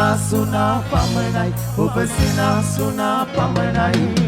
සිනාසුනා පමණයි ඔබ සිනාසුනා පමණයි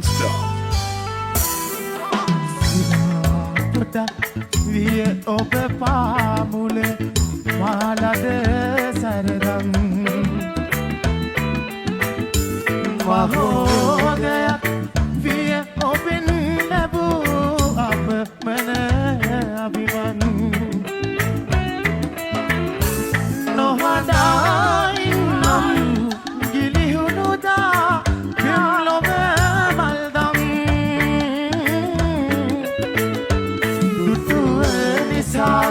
non-stop. විය ඔබ පාමුලේ මාලද සරදම් මහෝදයක් විය ඔබෙන් ලැබූ අප මන අභිමන් නොහඩායින් නම් ගිලිහුණුදා පිම්ලොව මල්දම් දුටුව නිසා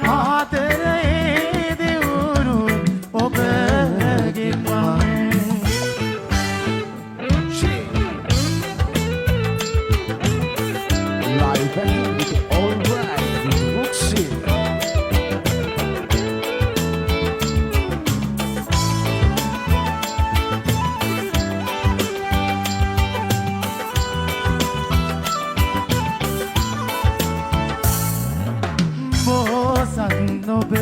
ආදරයේ දෙවුණු ඔබගේ මං Live and it's all right with Roxy. බෝසත් නොබ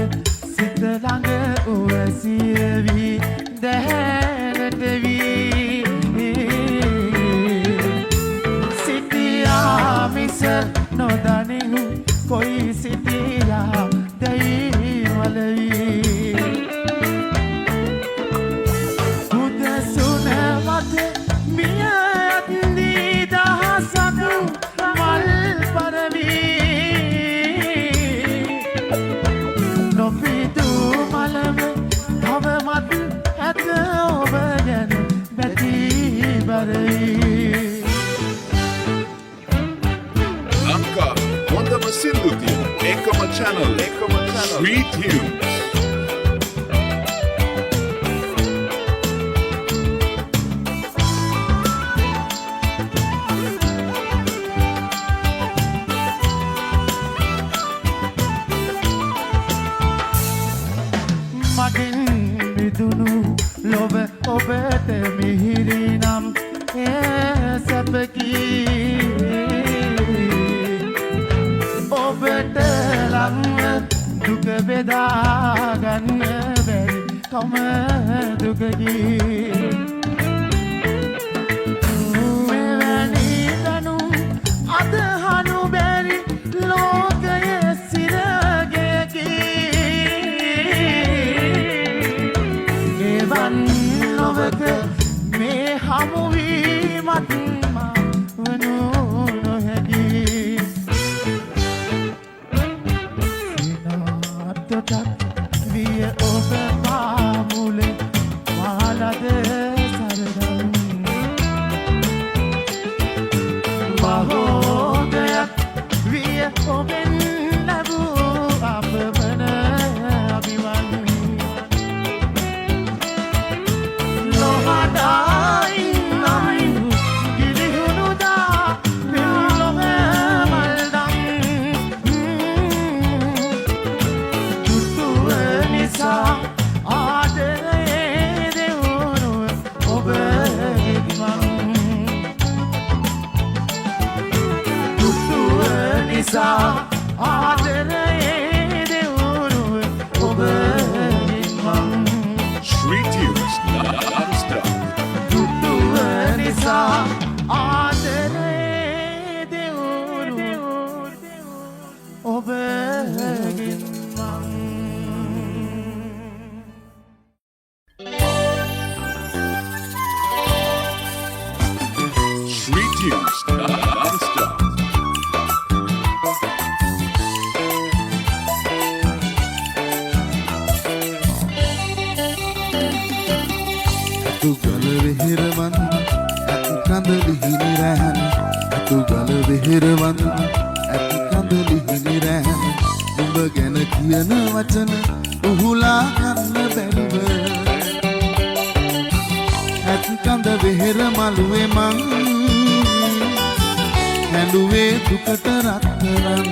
සිත ළඟ උවසිය වී දැහැනට වී සිටියා මිස නොදනිමු කොයි සිටියා දැයි වලවී උදසුන මත මිය ඇත්දී දහසක් මල් පරවී නොපිදු මලම තවමත් ඇත ඔබ ගැන බැති බරවී Lanka, Wondama Sindhuti, Ekama Channel, Sweet Tunes. මගින් මිදුණු ලොව ඔබට මිහිරි නම් එය සැපකි ඔබට ලංව දුක බෙදාගන්න බැරි කම දුකකි මෙවැනි දැනුම් අදහනු බැරි ලෝකය සිරගෙයකි එවන් නොවක මේ හමුවීමත් මා වනු නොහැකි සිනාතටත් විය ඔබ පාමුලේ මාලද සරදම් මහෝදයක් විය ඔබෙන් ලැබූ අප වන අභිමන් නොහඩායින් නම් ගිලිහුණුදා පිම්ලොව මල්දම් දුටුව නිසා ආදරයේ දෙවුණු ඔබගේ මං දුටුව නිසා ආදරයේ දෙවුණු ඔබගේ මං Sweet Tunes, non-stop. දුටුව නිසා ආදරයේ දෙවුණු ඔබගෙන් මං Sweet Tunes, non-stop. අතුගල වෙහෙරවන් අතිකඳ ලිහිණි රැහන් අතුගල වෙහෙරවන් අතිකඳ ලිහිණි රැහන් උඹ ගැන කියන වචන උහුලා ගන්න බැරිව අතිකඳ වෙහෙර මළුවේ මං හැඬුවේ දුකට රත්තරන්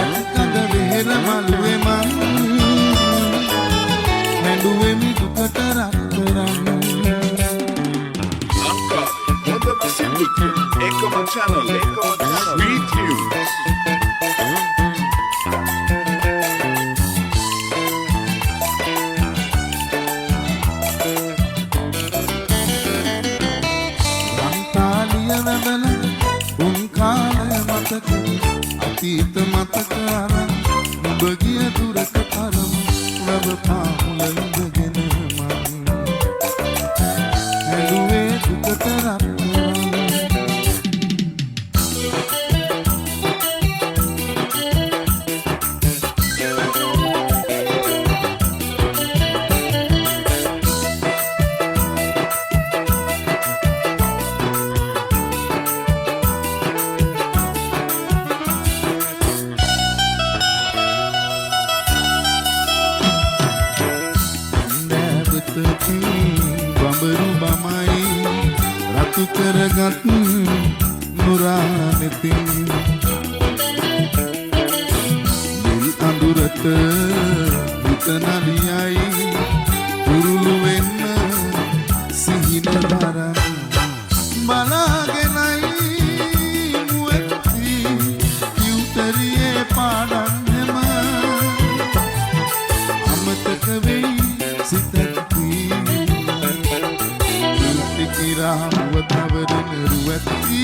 අතිකඳ වෙහෙර මළුවේ මං හැඬුවෙමි දුකට රත්තරන් Lanka, Wondama Sindhuti, Ekama Channel, Sweet Tunes. පාමුල ඉඳගෙන මං ඇලුවේ දුකට රත්තරන් බඹරු බමයි රතු කරගත් නුරානෙතින් නිල් අඳුරට හිත නලියයි උරුළු වෙන්න සිහින බරන් බලාගෙනයි මුවැත්ති යුතරියේ පාඩන්නම අමතක වෙයි සිතැත්ති මුවතවරන රුවැත්ති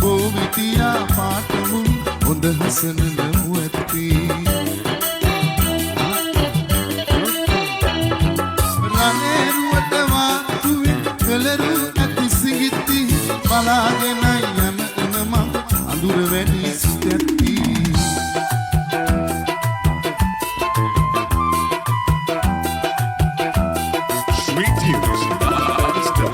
බෝවිතියා පාටමුන් හොඳ හසන නමුවැත්ති රනේරුවට වාතුවේ කලරු ඇති සිඟිත්ති බලාගෙනයි යන එනම අඳුර වැනි සිතැත්ති Sweet tunes non-stop.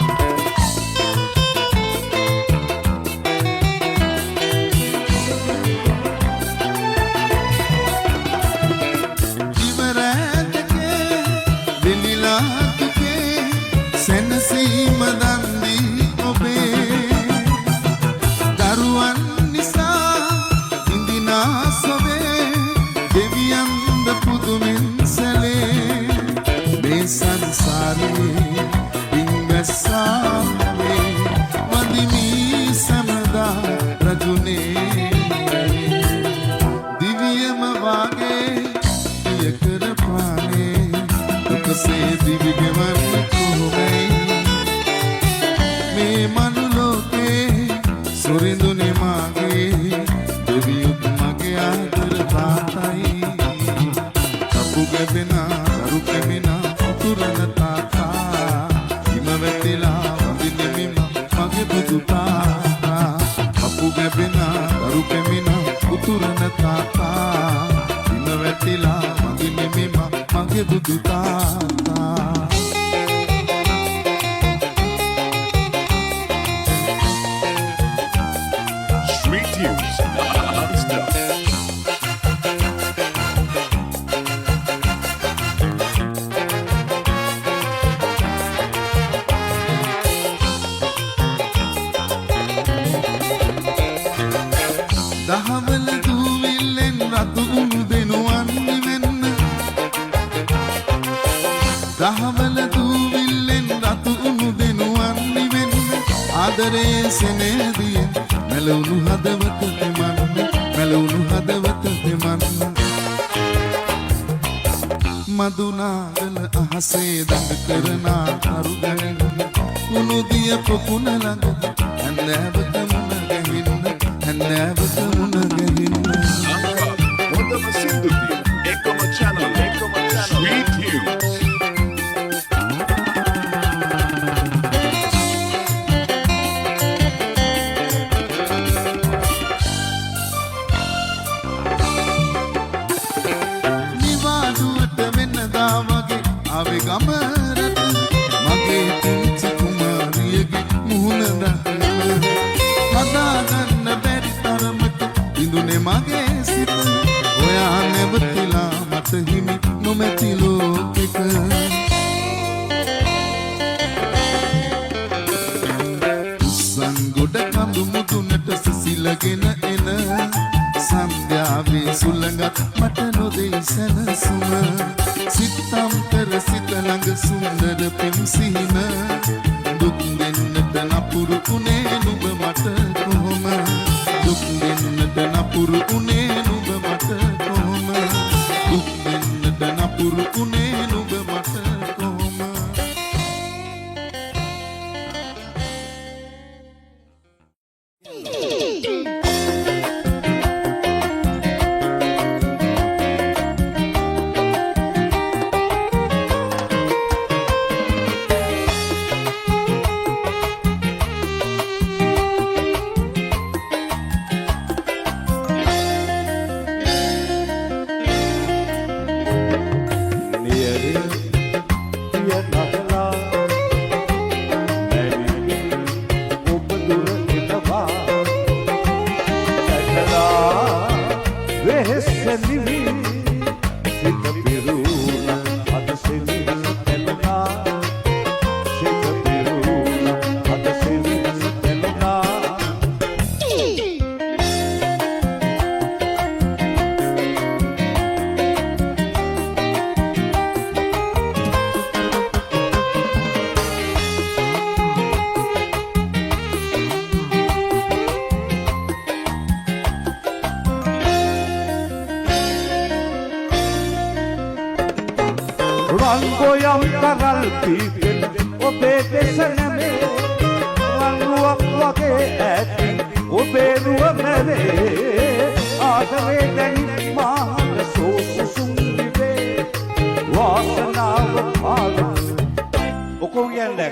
සැනසීම දන්දී ඔබේ දරුවන් නිසා ඉඳිනා සොබේ දෙවියන්ද පුදුමින් සැලේ මේ සංසාරේ පින්වැස්සාවේ වඳිමී සැමදා රජුනේ දිවියම වාගේ දිය කර පානේ දුකසේ දිවිගෙවන්න මේ මනුලෝකේ සොරිඳුනේ මාගේ දෙවියුත් මගේ ආදර තාතයි කපු ගැබෙන දරු කැමෙන උතුරන තාතා හිම වැටිලා වඳින්නේ මගේ බුදු තාතා කපු ගැබෙන දරු කැමෙන උතුරන තාතා හිම වැටිලා වඳින්නේ මගේ බුදු තාතා Sweet tunes non-stop. දහවල දූවිල්ලෙන් රතු උණු දෙනුවන් නිවෙන්න දහවල දූවිල්ලෙන් රතු උණු දෙනුවන් නිවෙන්න ආදරේ සෙනෙහදියෙන් මැලවුණු හදවත දෙමන්න මැලවුණු හදවත දෙමන්න මදුනාගල අහසේ දඟ කරනා කරුගැන උණු දිය පොකුණ ළඟ හැන්දෑවත මුණ ගැහින්න හැන්දෑවත මුණ ගැහින්න Hondama Sindhuti, Ekama Channel, Sweet tunes. ආවේ ගමරට මගේ පුංචි කුමාරියගේ මුහුණ දකින හදාගන්න බැරි තරමට ඉඳුනේ මගේ සිත ඔයා නැවතිලා මට හිමි නොමැති ලෝකෙක උස්සන් ගොඩ කඳු මුදුනට සිසිලගෙන එන සන්ධ්‍යාවේ සුළඟත් මට නොදෙයි සැනසුම සිතම් කර සිත ළඟ සුන්දර පෙම්සිහින දුක් දෙන්නට නපුරු උනේ නුඹ මට කොහොම දුක් දෙන්නට නපුරු උනේ නුඹ මට කොහොම දුක් දෙන්නට නපුරු උනේ නුඹ මට කොහොම ඔයම් කරල් පීපෙන ඔබේ දෙස නැමේ රන්රුවක් වගේ ඇතින් ඔබේ රුව මැවේ ආදරේ දැනි මාහල සෝසුසුම් දිවේ වාසනාව පාල ඔකෝ කියන්නේ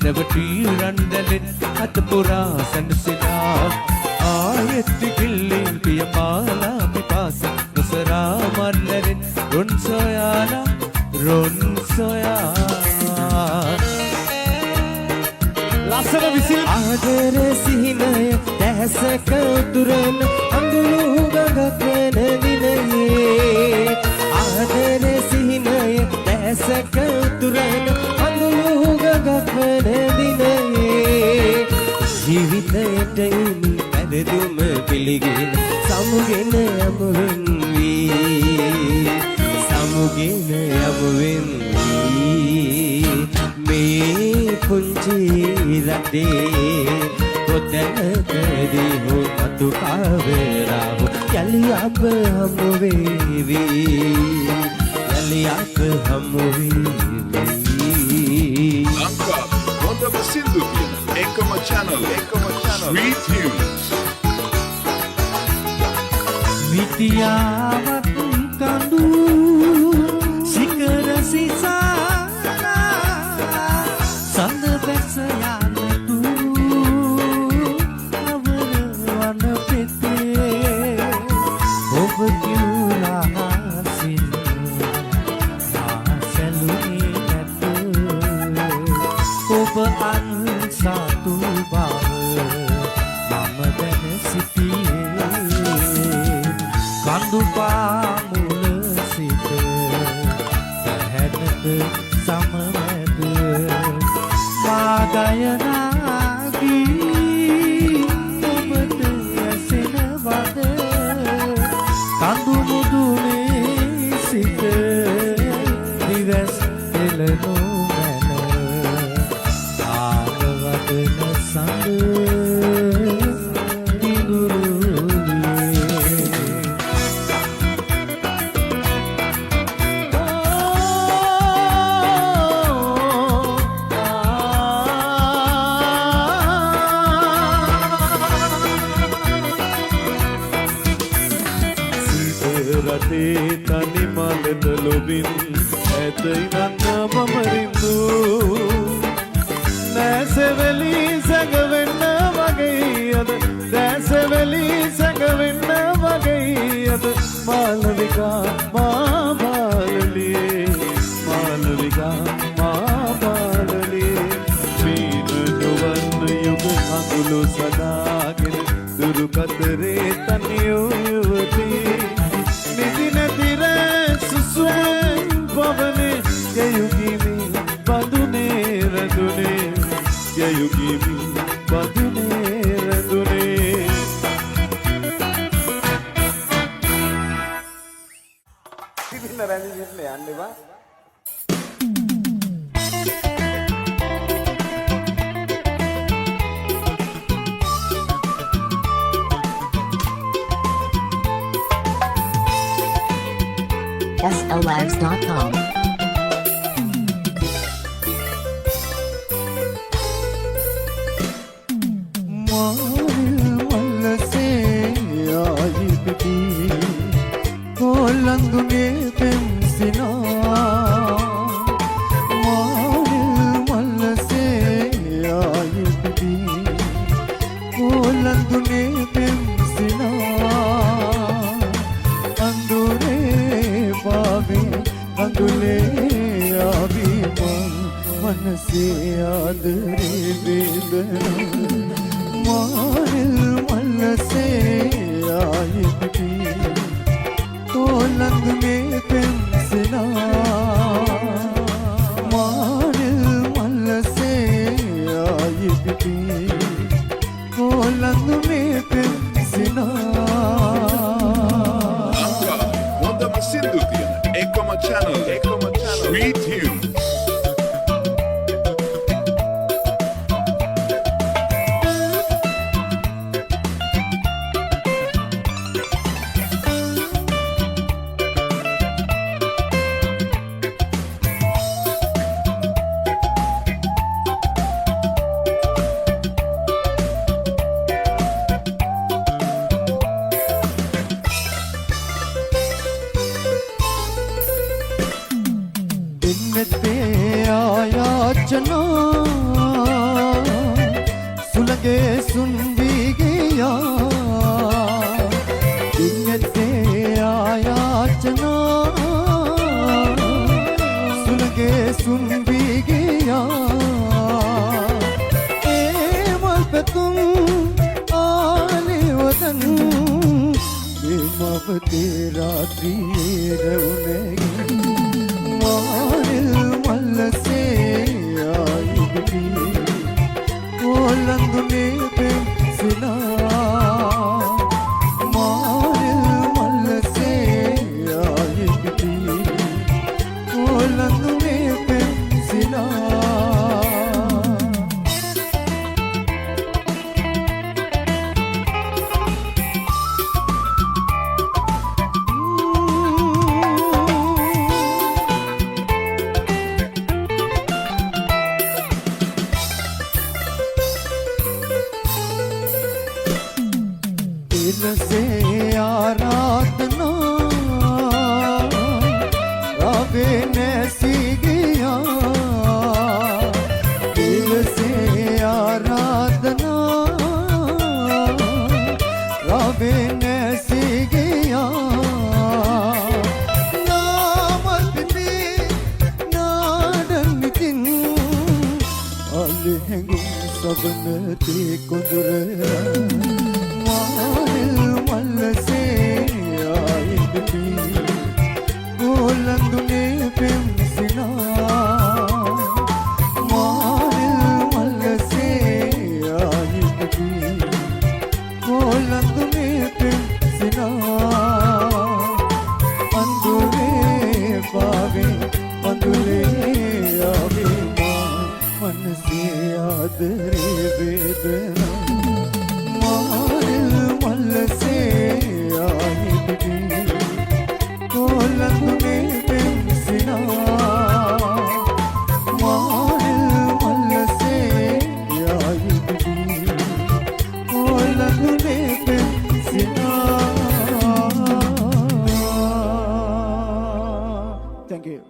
රැවටී රන්දලෙන් අත පුරා සැනසෙලා ආයෙත් කිල්ලෙන් පිය මාලා පිපාස නොසරා මල්ලෙන් රොන් සොයාලා ලස්සන විසිල් ආදරේ සිහිනය දැසක උතුරන අඳුරු ගඟක් වෙන දිනයේ ආදරේ සිහිනය දැසක උතුරන අඳුරු ගඟක් වෙන දිනයේ ජීවිතයට ඉමි පැරදුම පිළිගෙන සමුගෙන යමුවෙන් වී සමුගෙන යමුවෙන් වී මේ පුංචි රටේ කොතැනකදී හෝ මතු කාවරා හෝ යලි අප හමු වේවි යලි අප හමු වේවි Lanka, හොඳම සින්දු කියන එකම channel Sweet Tunes. විටියාවත් කඳු සිකර සිසානා සඳ බැස යනතු අවර වන පෙතේ ඔබ කිව්ලා සින් සැලුනේ නැත ඔබ අන්සතු බව මම දැන සිටියේ කඳු පාමුල සිට පැහැනට සමවැද මාගයනාගී ඔබට ඇසෙනවද කඳු මුදුනේ සිට දිවස් එළනු මැන ආලවදන සඳ රටේ තනි මලන ලොබින් ඇත ඉනන්න මමරින්දු නැසවැලි සැඟවෙන්න වගේ අද දැසවැලි සැඟවෙන්න වගේ අද මාලවිකා මා බාලලියේ මාලවිකා මා බාලලියේ මීන නොවන්න යුග අඟුලු සදාගෙන දුරු කතරේ තනියෝ යුවතී නිදිනතිර සුසුම් පවනේ යයුගිමි බඳුනේ රඳුනේ යයුගිමි බඳුනේ රඳුනේ ඉතින් රැඳි දෙන්න යන්න බා SLags.com. කොල්ලන්දුනේ පෙම්සිනා මාල් මල්ලසේ ආයි පිටි කොල්ලන්දුනේ පෙම්සිනා අඳුරේ පාවේ අඳුලේ ආවි මනසේ ආදරේ වේදනා මාල් මල්ලසේ ආයි පිටි කොල්ලන්දුනේ පෙම්සිනා මාල් මල්ලසේ ආයි පිටි කොල්ලන්දුනේ පෙම්සිනා Lanka, හොඳම සින්දු කියන එකම channel Sweet Tunes. ඉන්නතේ ආයාචනා සුළගේ සුන් වී ගියා දින්නතේ ආයාචනා සුළගේ සුන් වී ගියා ඒ මල්පතුන් ආලිවතන් මවතේ රාත්‍රියේ රැවුනැගි මාරිල් මල්ලසේ ආයිබි ඕලන්දුනේ පෙන්සිනා මාරිල් මල්ලසේ ආයිබි ඕලන්දුනේ පෙන්සිනා से आराधना रावे ने सी गया दिल से आराधना रावे ने सी गया नामत नाडन दिन अलहंगुम सबन ते कुदर मल्लसे आइबी गोलंदुने पेंसिना मारिल मल्लसे आइबी गोलंदुने पेंसिना अंदुले पावे अंदुले आवे मन से आदरे वेदना से आइबी कोलंदुने पेंसिना मारिल मल्लसे आइबी कोलंदुने पेंसिना Thank you.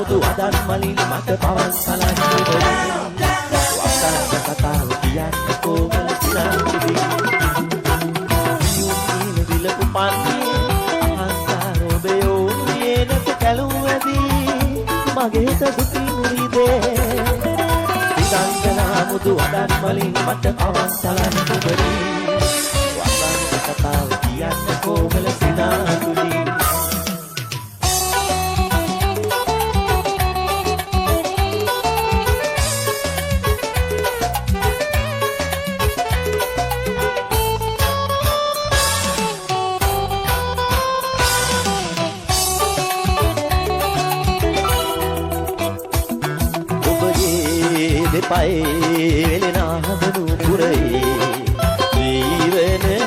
මුදු අදන් මලින් මට පවන් සලන් ඉවරේ වසන්ත කතාව කියන්න කොමල සිරන්තිදී යුනීන විලපු පන්නේ අහංකාර ඔබයෝ නියනක කැලුම් ඇදී මගේ දුකින් රිදේ සිතංගනා මුදු අදන් මලින් මට පවන් සලන් ඉවරේ වසන්ත කතාව කියන්න කොමල සිනාතුදී දෙපයේ වෙලෙන හදනු පුරේ ජීවනයේ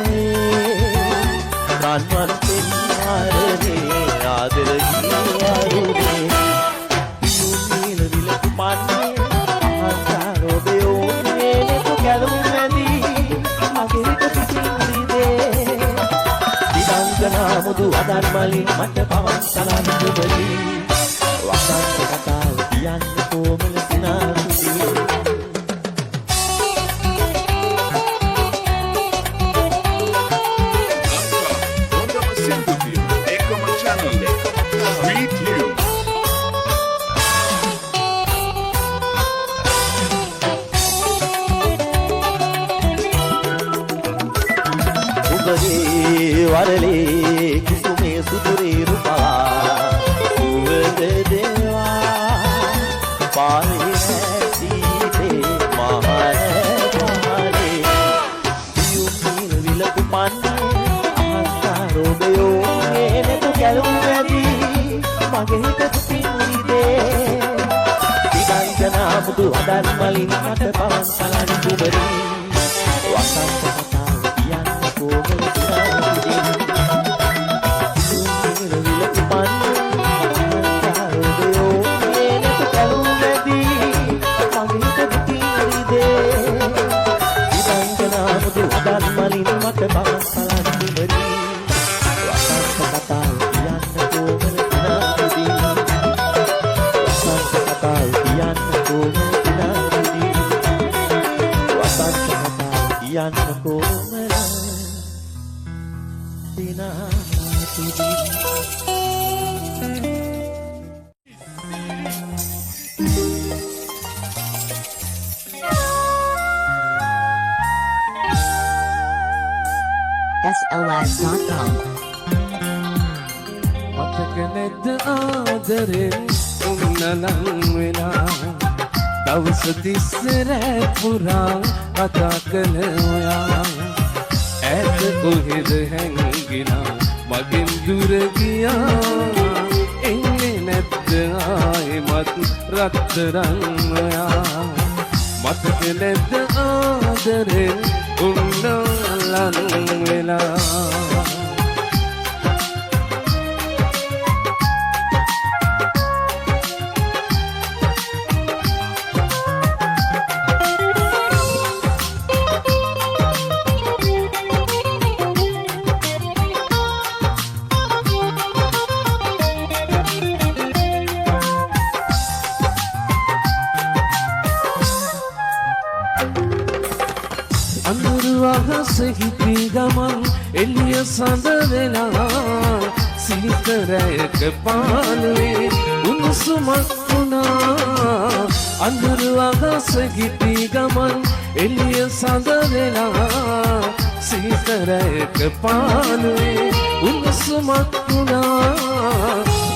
රන්වන් පෙන්හරනේ ආදර ගියාරුනේ නිල විලපු පන්නේ අහංකාර ඔබයෝ නිලක කැලුම් නැදී මගේ පිටින් රිදේ දිගංගනා මුදු අදන් මලින් මට පවන් සලන් දුබලි වසන්ත කතාව කියන්න කොමල සිනාතුදී වරලේ කුසුමේ සුදුරේ රුපා සුවඳ දේවා පාරේ සීතේ මහර පාරේ යුනීන විලපු පන්නේ අහංකාර ඔබයෝ නියනක කැලුම් ඇදී මගේ දුකින් රිදේ සිතංගනා මුදු අදන් මලින් මට පවන් සලන් ඉවරේ වසන්ත කතාව කියන්න කොමල මලින් මට පවන් සලන් ඉවරේ වසන්ත කතාව කියන්න කොමල සිනාතුදී වසන්ත කතාව කියන්න කොමල සිනාතුදී වසන්ත කතාව කියන්න කොමල සිනාතුදී SLS.com මතක නැද්ද ආදරෙන් උන්නලන් වෙලා දවස තිස්සරෑ පුරා කතා කළ ඔයා ඈත කොහෙද හැංගිලා මගෙන් දුර ගියා එන්නේ නැද්ද ආයෙමත් රත්තරන් ඔයා මතක නැද්ද ආදරෙන් උන්නලන් වෙලා හිපි ගමන් එළිය සඳ වෙලා සීතරයක පාළුවේ උණුසුමක් වුණා අඳුරු අහස හිපි ගමන් එළිය සඳ වෙලා සීතරයක පාළුවේ උණුසුමක් වුණා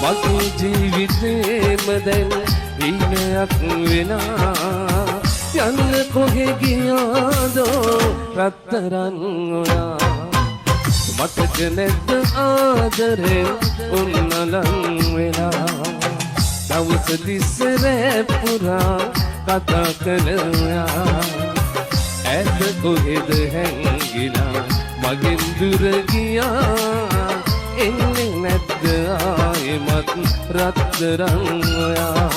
මගේ ජීවිතේම දැන් ඉන්නයක් වෙනා යන්න කොහෙ ගියාදෝ රත්තරන් ඔයා මතක නැද්ද ආදරේ උන්නලන් වෙලා දවස දිස්සරේ පුරා කතා කළ ඔයා ඈත කොහෙද හැංගිලා මගෙන් දුර ගියා එන්නේ නැද්ද ආයෙමත් රත්තරන් ඔයා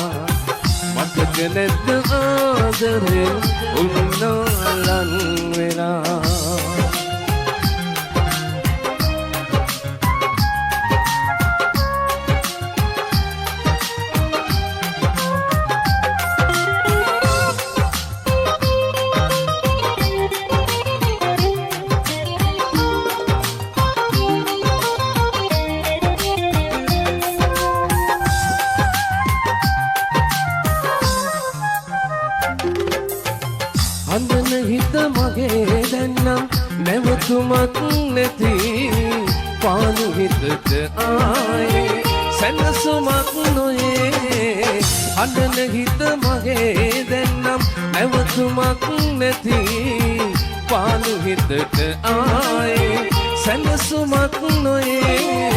මතක නැද්ද ආදරේ උන්නලන් වෙලා නැවතුමක් නැති පාළු හිතට ආයේ සැනසුමක් නොයේ හඬන හිත මගේ දැන්නම් නැවතුමක් නැති පාළු හිතට ආයේ සැනසුමක් නොයේ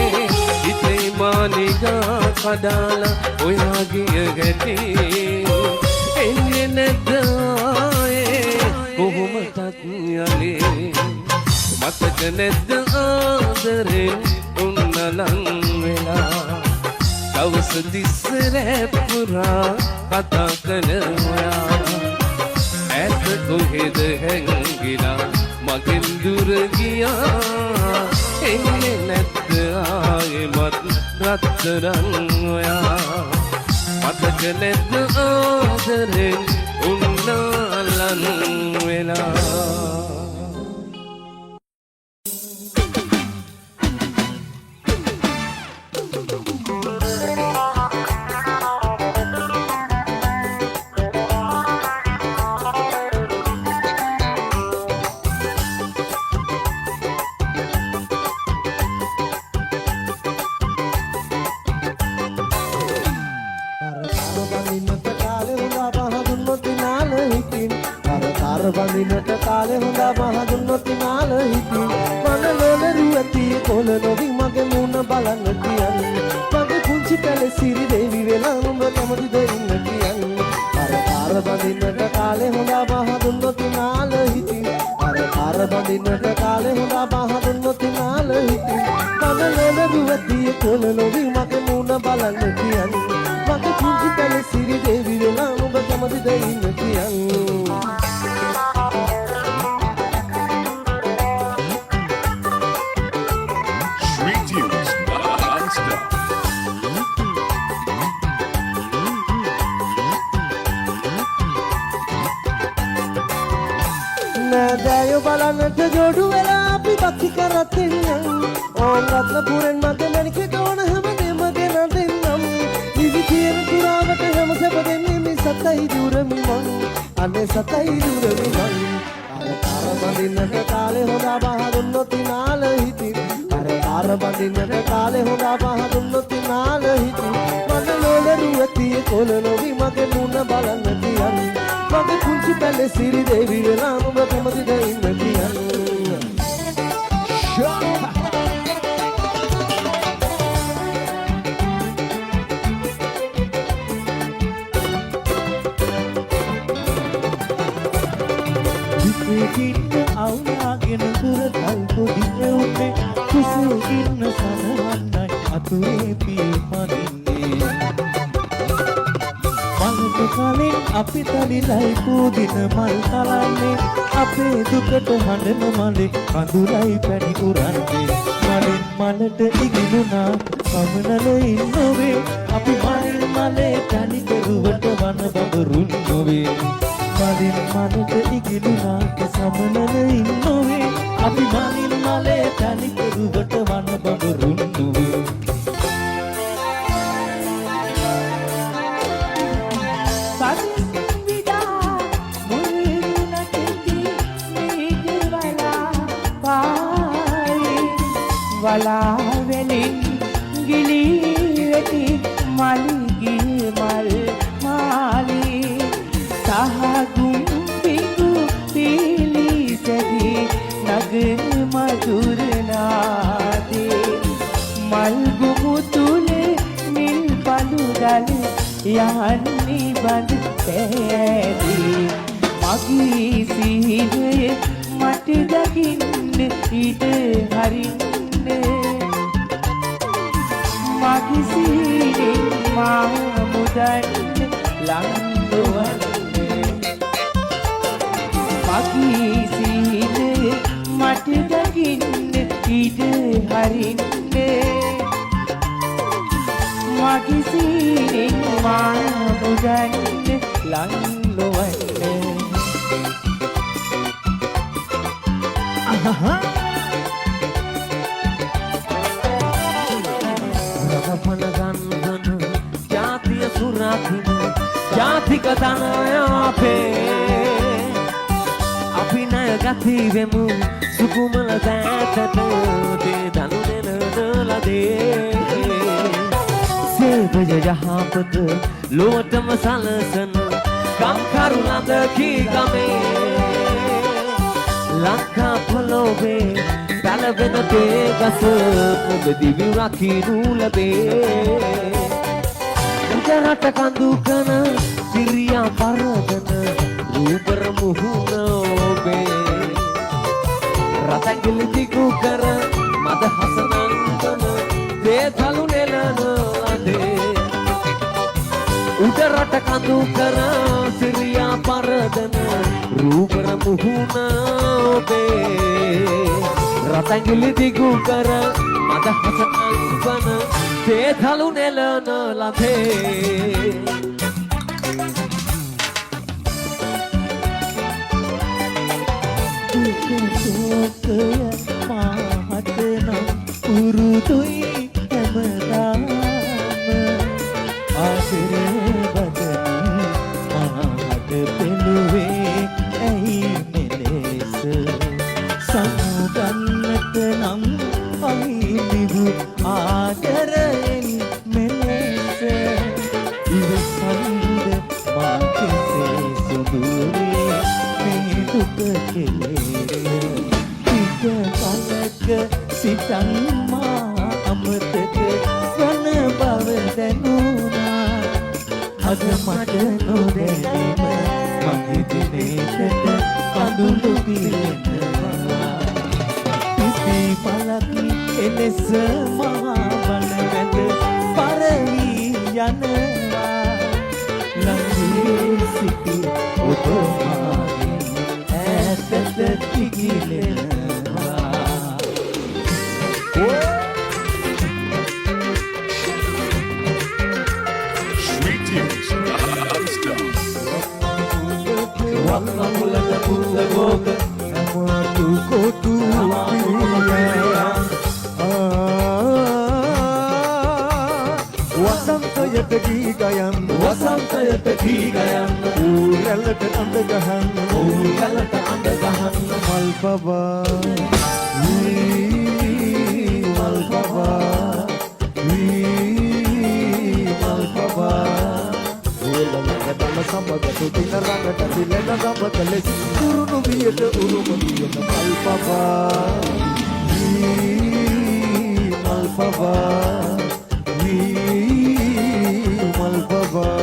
හිතේ මාලිගා කඩාලා ඔයා ගිය ගැටි එන්නේ නැද්ද ආයේ කොහොමදත් යලේ මතක නැද්ද ආදරෙන් උන්නලන් වෙලා දවස තිස්සේ පුරා කතා කරනවා ඇත කොහෙද හැංගිලා මගෙන් දුර ගියා එන්නේ නැද්ද ආයෙමත් රත්තරන් ඔයා මතක නැද්ද ආදරෙන් උන්නලන් වෙලා වඳිනට කාලේ හොඳා මහදුන්නොත් නාල හිටි මනලොල රුවති කොළ නොවි මගේ මුණ බලන්න කියන්නේ මගේ පුංචි පැලේ සිරි දෙවි වෙලා නුඹ කැමතිද ඉන්න කියන්නේ අර වඳිනට කාලේ හොඳා මහදුන්නොත් නාල හිටි අර වඳිනට කාලේ හොඳා මහදුන්නොත් නාල හිටි මනලොල රුවති කොළ නොවි මගේ මුණ බලන්න කියන්නේ මගේ පුංචි පැලේ සිරි දෙවි වෙලා නුඹ කැමතිද ඉන්න කියන්නේ නෑදෑයෝ බලන්නට ජෝඩු වෙලා අපි බක්කි කරත් එන්නම් ඕම් රත්නපුරෙන් මගේ මැණිකේ තෝන හැමදේම ගෙන දෙන්නම් විවි කියන පුරාවට හැම සැප දෙන්නේ මේ සතයි දුරමි මං අනේ සතයි දුරමි මං අර බඳින්නට කාලේ හොඳා බහදුන්නොත් නාල හිටි අර බඳින්නට කාලේ හොඳා බහදුන්නොත් නාල හිටි මනලොල රුවති කොළ නොවි මගේ මුණ බලන්න තියන්නේ මගේ පුංචි පැලේ සිරි දෙවි වෙලා නුඹ කැමතිද ඉන්න කියන්නේ විසිකින්න අවුලාගෙන දුරතල් පොඩි එවුනේ කුසුකින්න සමවන්නයි අතුරේ පිපදින්නේ මලට කලින් අපි තනිලයි පූදින මල් තලන්නේ අපේ දුකට හඬන මලේ කඳුලයි පැණි උරන්නේ මලින් මලට ඉගිලුණා සමනල ඉන්නොවේ අපි මලින් මලේ තනි කෙරුවට වන බඹරුන් නොවේ මලින් මලට ඉගිලුණා සමනල ඉන්නොවේ අපි මලින් මලේ තනි කෙරුවට වන බඹරුන් නොවේ වලාවෙලින් ගිලී වෙති මල්ගී මල් මාලී සහගුම් පිඟු පීලි සැදි නග මధుර නාදේ මල්ගුමු තුලේ නිල් පඳු දල යන්නේ බඳ පැදී මගේ සීනයේ මට දකින්න ඊට හරින්න මගේ සීනේ මා මුදන්න ලංගවන්නේ මගේ සීනේ මට දකින්න ඊට හරින්න මගේ සීනේ මා මුදන්න ලංගවන්නේ රගපනගන්වන ජාතිය සුරකින ජාතික ධනය අපේ අපි ණය ගතිවෙමු සුකුමල දෑතට දේ දනු දෙන ලදේ සේවය යහපත ලොවටම සලසන ගම්කරු ලඳකී ගමේ ලංකා පොළොවේ පැලවෙන දේ ගස ඔබ දිවි රකිනු ලැබේ උදරට කඳු කන සිරියා පරදන රූපර මුහුණ ඔබේ රතගිලි දිගු කර මද හසනන්දන දේතලු නෙලන ලදේ උදරට කඳු කර සිරියා පරදන රූපර මුහුණ ඔබේ රතගිලි දිගු කර මද හසනන්දන දේතලු නෙලන ලදේ සෝකය මාහතනම් උරුදුයි හැමදාම ආසිරේ බදනි මාහත පෙළුවේ ඇයි මෙලෙස සමුගන්නට නම් අහිමිවු ආදරයෙන් මෙලෙස ඉවසන්ද මා කෙසේ සුදුවේ මේ දුක කෙලේ පලක සිතන් මා අමතක වන බව දැනුණා අද මට නොදැනීම මගේ දිනේට කඳුළු පිරෙනවා පිපි පලක් එලෙස මා වන වැද පරවි යනවා ළඟේ සිටි ඔබමාගේ ඈතට පිගිලෙනවා Sweet Tunes, non-stop. වන්නමුලට පුල්ලගෝක මතු කොටු වසන්තයට ගී ගයන් වසන්තයට ගී ගයන් ඌරැල්ලට අඳ ගහන්න ඌරැල්ලට අඳ ගහන්න මල් පවා මල් පවා මල් පවා ළඟටම සමග තුතින රඟට දිලන ගමක ලෙස කුරුණු වියට උරුම වියට මල් පවා මල් පවා මල් පවා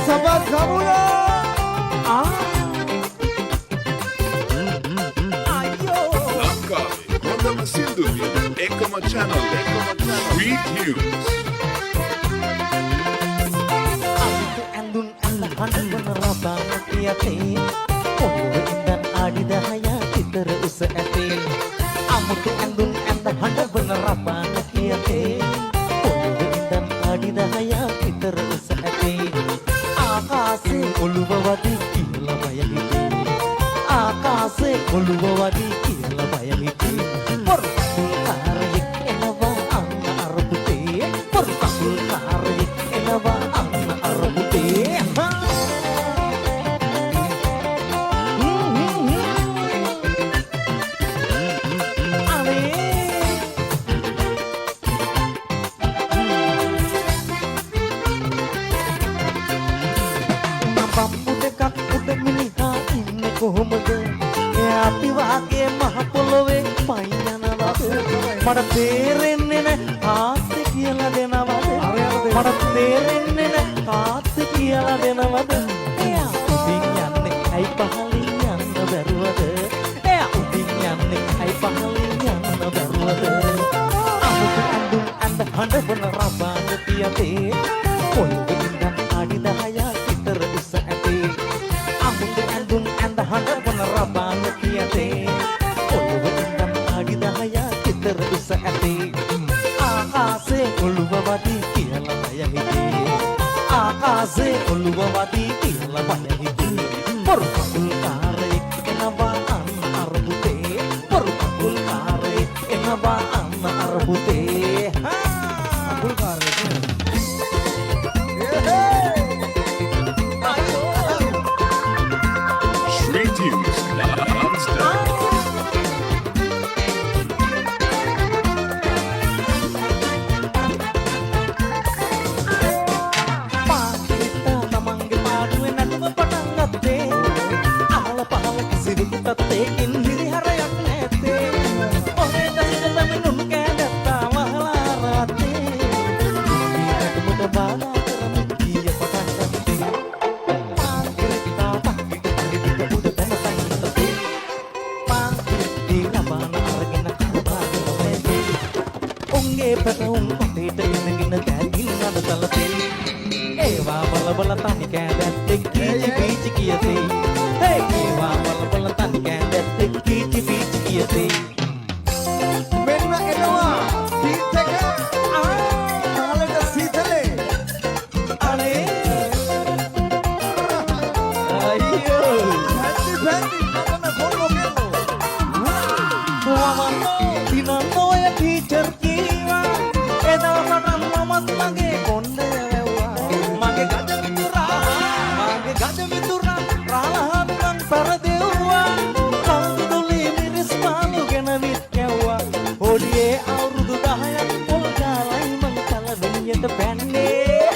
Sabat Kamula! Langkawi, Ronda Masindugi, Ekama Channel, Sweet Tunes. ඇඳුන් අල්ලහන්න රබාන කියතේ පොළොව ඉඳන් ආඩි 10ක් විතර උස ඇතේ අමුතු ඇඳුන් අල්ලහන්න රබාන කියතේ පොළොව ඉඳන් ආඩි 10ක් විතර උස ඇතේ ආකාසේ ඔළුව වදී කියලා බය හිතේ ආකාසේ ඔළුව වදී කියලා බය හිතේ පොරපුල් කාරයෙක් එනවා අන්න අරබුතේ පොරපුල් කාරයෙක් එනවා අන්න අරබුතේ කොහොමද අපි වාගේ මහ පොළොවේ පයින් යනවද මට තේරෙන්නේ නැහැ ආස්ති කියලා දෙනවද මට තේරෙන්නේ නැහැ ආස්ති කියලා දෙනවද එයා උඩින් යන්නේ ඇයි පහලින් යන්න බැරුවද එයා උඩින් යන්නේ ඇයි පහලින් යන්න බැරුවද අමුතු ඇඳුම් ඇඳ හඬවන රබාන පියතේ පොළොවේ ඉඳන් ආඩි 10ක් විතර උස ඇතේ අමුතු ඇඳුම් ඇඳ හඬවන රබාන පියතේ පොළොව ඉඳන් ආඩි 10ක් විතර උස ඇතේ ආකාසේ ඔළුව වදී කියලා බය හිතේ ආකාසේ ඔළුව වදී කියලා බය හිතේ පොරපුල් කාරයෙක් එනවා අන්න අරබුතේ පුතේ Sweet Tunes non-stop. පාටිතා තමන්ගේ පාඩුවේ නැටුම පටන් ගත්තේ අහල පහල කිසිවෙකුටත් ඒකින් හිරිහරයක් නැත්තේ ඔහෙට සිට පැමිණුණු කෑගත්තා වහලා රාත්තේ නැටුමට බාධා කරමින් ගිය පටන් ගත්තේ පාටිතා පක්කිට පිළිදිට උඩ පැනපැන් ගත්තේ පාටිතී ලබාන අරගෙන කරබාගෙන වැදේ උන්ගේ පැටවුන් පටේට ඉඳගෙන දැඩින් අදතලතේ ඒවා බලබල තනි කෑදැත්තෙක් කීචි පීචි කියතේ ඒවා බලබල තනි කෑදැත්තෙක් කීචි පීචි කියතේ මෙන්න එනවා බීට් එක කාලෙට සීතලේ අනේ අයියෝ පැන්ටි නගන කොල්ලෝ කෙල්ලෝ වමනෝ දිනන්න ඔය ටීචර් කීවා එදවසට මමත් මගේ කොණ්ඩය වැව්වා මගේ ගජ මිතුරා රාලහාමියන් පරදෙව්වා කවුදුලේ මිරිස් පාලු ගෙනවිත් කැව්වා හොඩියේ අවුරුදු 10ක් පොල් ගාලයි මං කලවෙනියට පැන්නේ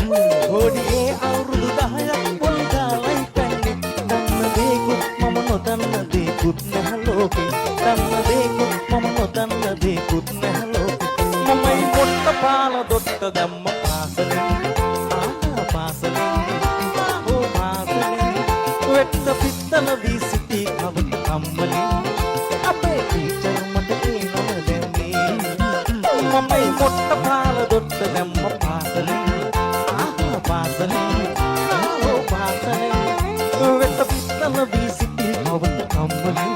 හොඩියේ අවුරුදු 10ක් පොල් ගාලයි පැන්නේ දන්න දේකුත් මම නොදන්න දේකුත් නැහැ ලෝකේ දන්න දේකුත් මම නොදන්න දේකුත් නැහැ ලෝකේ මමයි පොට්ට පාල දොට්ට දැම්ම පාසලෙන් වෙට්ට පිත්තල වී සිටි කවට කම්මලින් අපේ ටීචර් මට ඒ නම දැම්මේ මමයි පොට්ට පාල දොට්ට දැම්ම පාසලෙන් පාසලෙන් වෙට්ට පිත්තල වී සිටි කවට කම්මලින්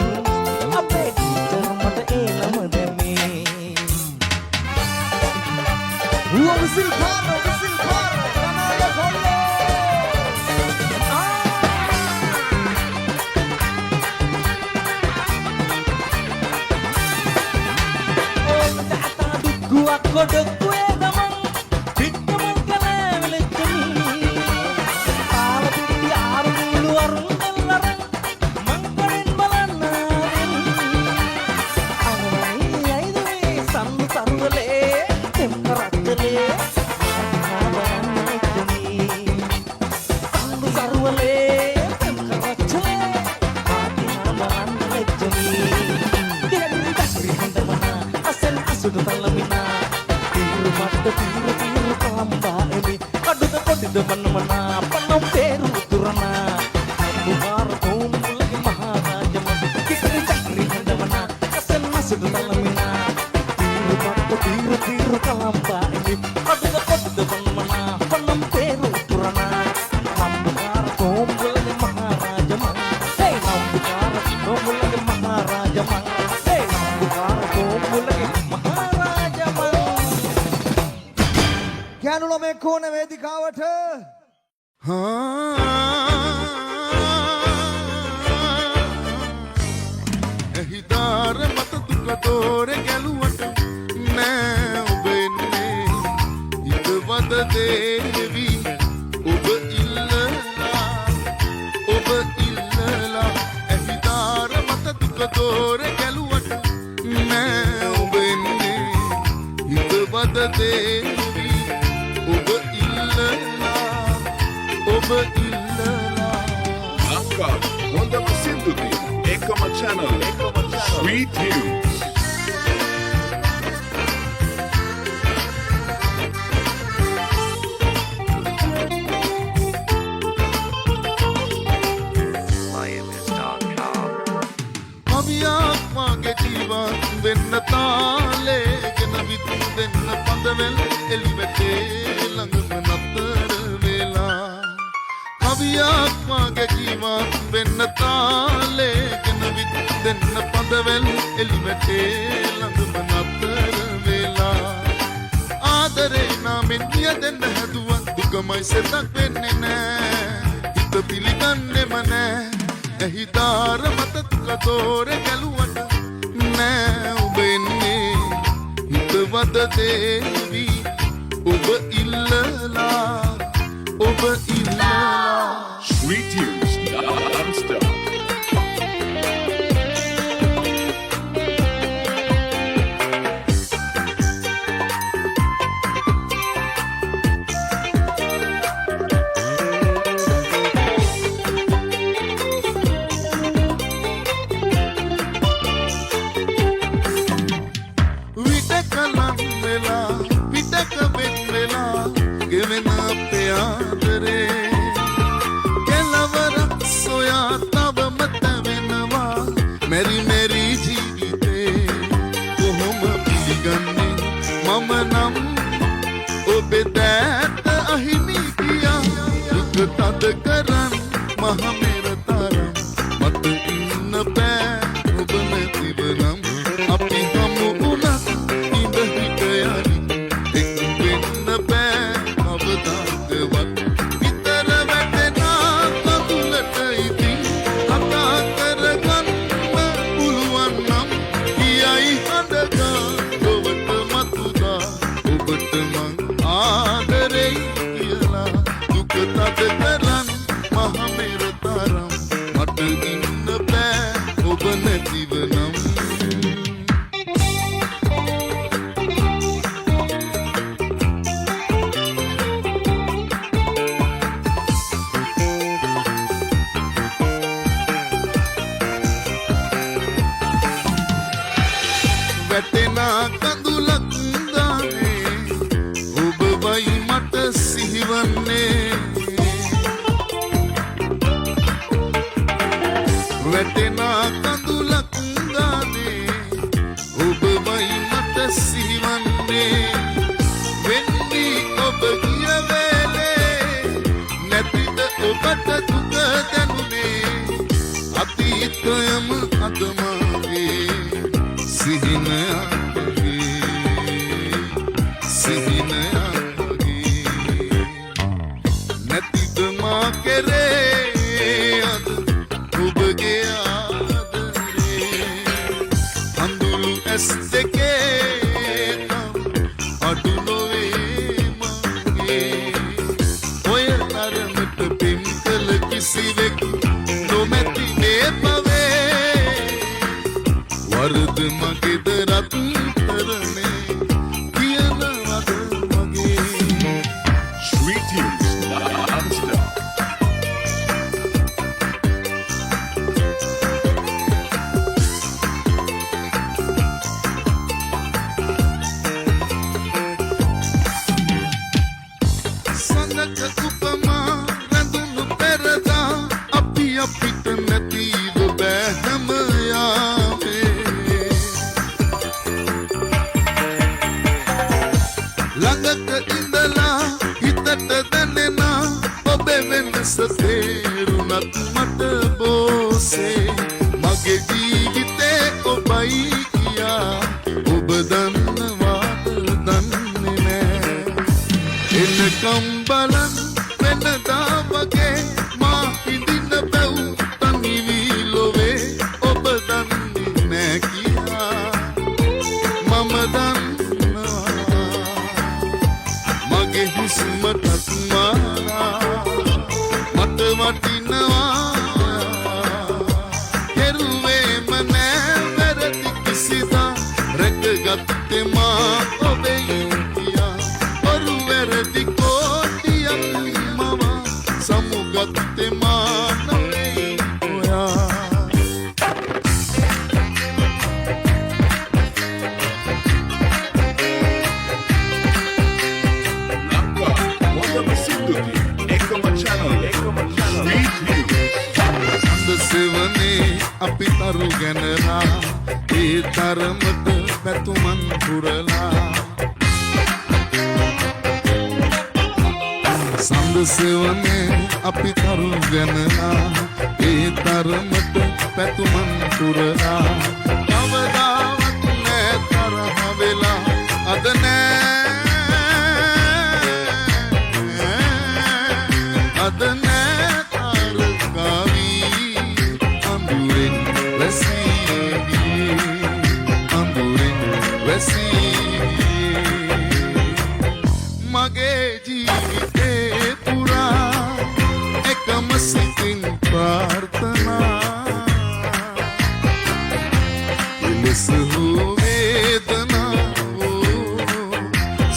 අපේ ටීචර් මට ඒ නම දැම්මේ විසිල් පාරෝ කනාල කොල්ලෝ ගුවක් ගොඩකුවේ ගමන් පිට්ටමන් කලෑ වෙලෙච්චමී පාල පිටි ආරුණු අරුන් දෙල්ලරන් මංගලෙන් බලන්නාවෙන් අනවයි අයිදුවේ සම්දු සරුවලේ තෙම්ක රක්කලේ සම්දු සරුවලේ තෙම්ක රක්කලේ ආතිහා බලන්න ලෙච්චමී දෙලි දක්රි හඳවනා අසෙන් අසුදු තලමිනා తీరు కాంబాలి అడుగ కొట్టిద మన్నమనా పన్నం పేరు దురనా దుహార కోములకి మహారాజమ కిక్రి చక్రి హండవనా కసన్ మసుడు తలమినా తీరు కాంబాలి అడుగ కొట్టిద మన్నమనా పన్నం పేరు దురనా దుహార కోములకి మహారాజమ హే దుహార కోములకి మహారాజమ హే దుహార కోములకి మహారాజమ ගෑනු ළමෙක් ඕන වේදිකාවට එහිදාර මත දුක තෝරේ ගැලුවට නෑ ඔබ එන්නේ හිතවද දේවි ඔබ ඉල්ලලා එහිදාර මත දුක තෝරේ ගැලුවට නෑ ඔබ එන්නේ හිතවද දේවි ඔබ ඉල්ලලා Akka හොඳම සින්දු තියෙන එකම channel Sweet Tunes. කවියක් වගේ ජීවත් වෙන්න තාලේගෙන විතු දෙන්න පඳවැල් එළිවෙතේ ළඟම නතර වෙලා කවියක් වගේ ජීවත් වෙන්න තාලේගෙන විතු දෙන්න පඳවැල් එළිවෙතේ ළඟම නතර වෙලා ආදරේ නාමෙන් කියදෙන්න හැදුවත් දුකමයි සෙතක් වෙන්නේ නෑ හිත පිළිගන්නෙම නෑ එහිදාර මත තුක තෝරේ ගැලුවට නෑ ඔබ එන්නේ වද දේවි ඔබ ඉල්ලලා Sweet tunes non-stop. විටක ලම් වෙලා විටක වෙන් වෙලා ගෙවෙන අපේ ආදරේ කෙලවරක් සොයා තවමත වෙනවා මෙරි මෙරි ජීවිතේ කොහොම පිළිගන්නේ මම නම් ඔබේ දෑත අහිමි ගියා දුක තද කරන් මහ මෙර තරම් මට ඉන්න බෑ ඔබ නැතිව නම් අපි හමු වුණත් ඉඳ හිට යරි එක් වෙන්න බෑ කවදාකවත් විතර වැටෙනා කඳුලට ඉතින් කතා කරගන්න පුළුවන් නම් කියයි හඬගා ඔබට මතුදා ඔබට මං ආදරෙයි කියලා දුක තද කරන් මහ මෙර තරම් මට ඉන්න බෑ ඔබ නැතිව නම් වැටෙනා කඳුලක් ගානේ ඔබ වයි මට සිහිවන්නේ වැටෙනා කඳුලක් ගානේ ඔබ වයි මට සිහිවන්නේ වෙන්නේ ඔබ ගිය වෙලේ නැතිද ඔබට දුක දැනුනේ අතීතයම අද මාගේ සිහිනයගේ නැතිද මා කෙරේ අද ඔබගේ ආදරේ අඳුරු ඇස් දෙකේ නම් අඩු නොවේ මගේ ඔය තරමට පින් කළ කිසිවෙක් නොමැති මේ පවේ වරද මගේද රත්තරනේ කියනවද මගේ Sweet tunes non-stop. සඳක උපමා රැඳුණු පෙරදා අපි අපිට නැතිව බෑ හැම යාමේ ළඟක ඉඳලා හිතට දැනෙනා ඔබේ වෙනස තේරුණත් මට බෝසේ මගේ ජීවිතේ ඔබයි කියා ඔබ දන්නවාද දන්නේ නෑ එනකම් බලන් වෙනදා වගේ මා හිඳින්න බැව් තනිවී ලොවේ ඔබ දන්නේ නෑ කියා මම දන්නවා මගේ හුස්මටත් මාරා මට වටිනවා කෙරුවේම නෑ වැරදි කිසිදා රැකගත්තේ මා ඔබේ කියා ඔරු වැරදි කෝටියක් මම සමුගත්තේ මා නොවේ ඔයා Wanda Sinduki, Ekoma Channel. Sweet tunes. සඳ සෙවනේ අපි තරු ගැනලා ඒ තරමට පැතුමන් පුරලා සඳ සෙවනේ අපි තරු ගැනලා ඒ තරමට පැතුමන් පුරලා කවදාවත් නෑ තරහ වෙලා අද නෑ අද නෑ තාරකාවී අඳුරෙන් වැසී අඳුරෙන් වැසී මගේ ජීවිතේ පුරා එකම සිතින් ප්‍රාර්ථනා එලෙස වූ වේදනාවෝ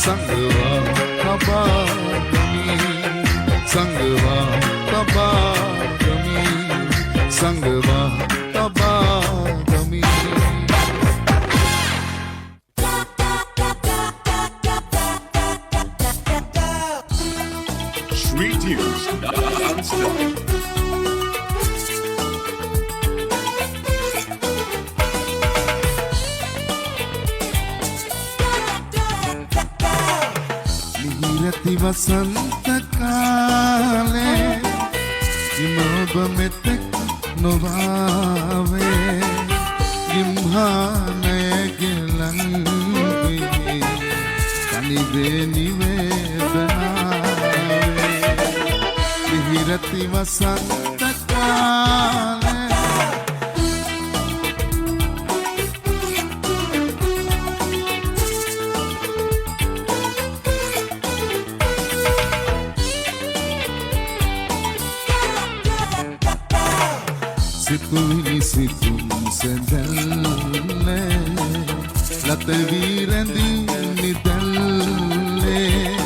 සංගවා තබාගමි සංගවා තබාගමි සංගවා තබාගමි Sweet Tunes non-stop. මිහිරති වසන්ත කාලේ ඉමොබ මෙතෙක් නොවාවේ ගිම්හානය ගෙලන්ගේ කනිවේ නිවේදනාවේ මිහිරති වසන්ත කාලේ සිතුවිලි සිතුම් සැඳැල්ලේ ලතවී රැඳී නිදැල්ලේ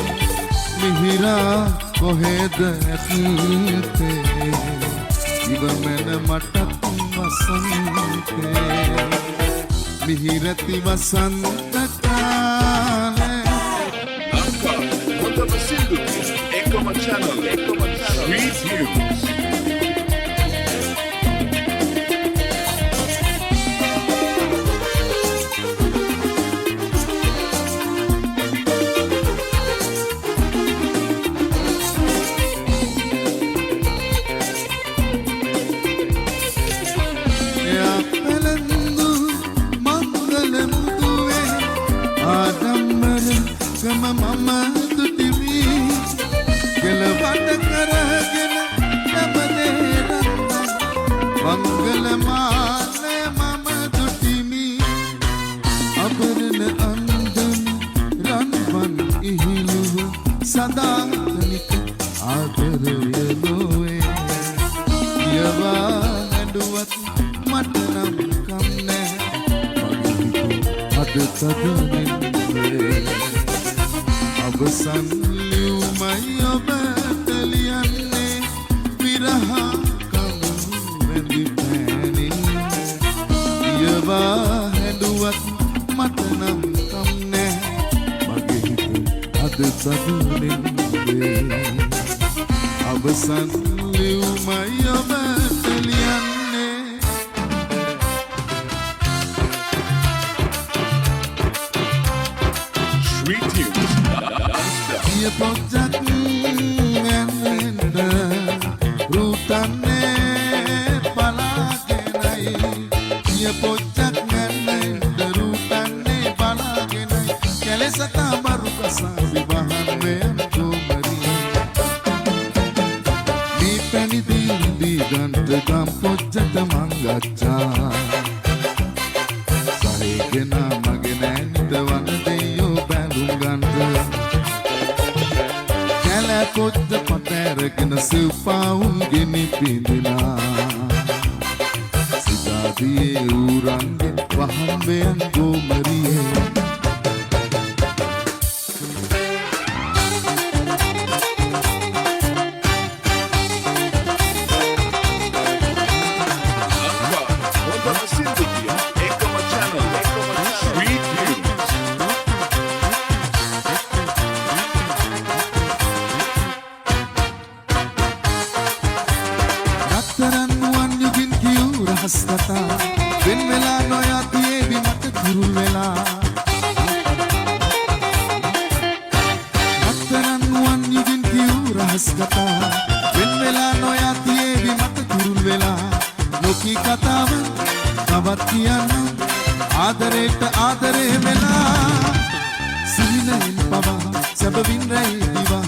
මිහිරා කොහෙද ඇත්තේ ඉවමන මටත් වසන්තේ මිහිරති වසන්ත කාලේ Hapa, Honda Basilduki, Ekoma Channel, Sweet Tunes. මම තුටිවි කෙලවට කරගෙන ලබනේ මංගල මාලේ මම තුටිමි අබරණ අන්දම් රන්වන් ඉහිලුව සදාතනික ආදරය නොවේ යවා හැඩුවත් මට නම් කම් නෑ අද තදනෙන්නේ අවසන් ලියුමයි ඔබට ලියන්නේ විරහ කඳු වැඳි පෑනින් යවා හැඩුවත් මට නම් කම් නෑ මගේ හිත අද තදුනෙන්නේ අවසන් ලියුමයි ඔබට ලියන්නේ Sweet Tunes non-stop. Ia pojak ngende rutane palagenai Ia pojak ngende rutane palagenai kelesata baru kasabi bahan mento mari Di peni di gante gam pojak mangacha Sahigena magenende wandeyo balum gante කොද්ද පතෑරගෙන සිව්පාවුන් ගෙනි පිඳිනා සිතාදියේ ඌරන්ගේ වහම්බයන් ගෝමරියේ Honda Basilduki, Ekoma Channel, Sweet Tunes. රත්තරන් වන් යුගින් කියූ රහස් කතා වෙන් වෙලා නොයතියේ බිමට කුරුල් වෙලා රත්තරන් වන් යුගින් කියූ රහස් කතා වෙන් වෙලා නොයතියේ බිමට කුරුල් වෙලා නොකී කතාව තවත් කියන්න ආදරේට ආදරේ වෙලා සිහිනයෙන් පවා සැබවින් රැයි දිවා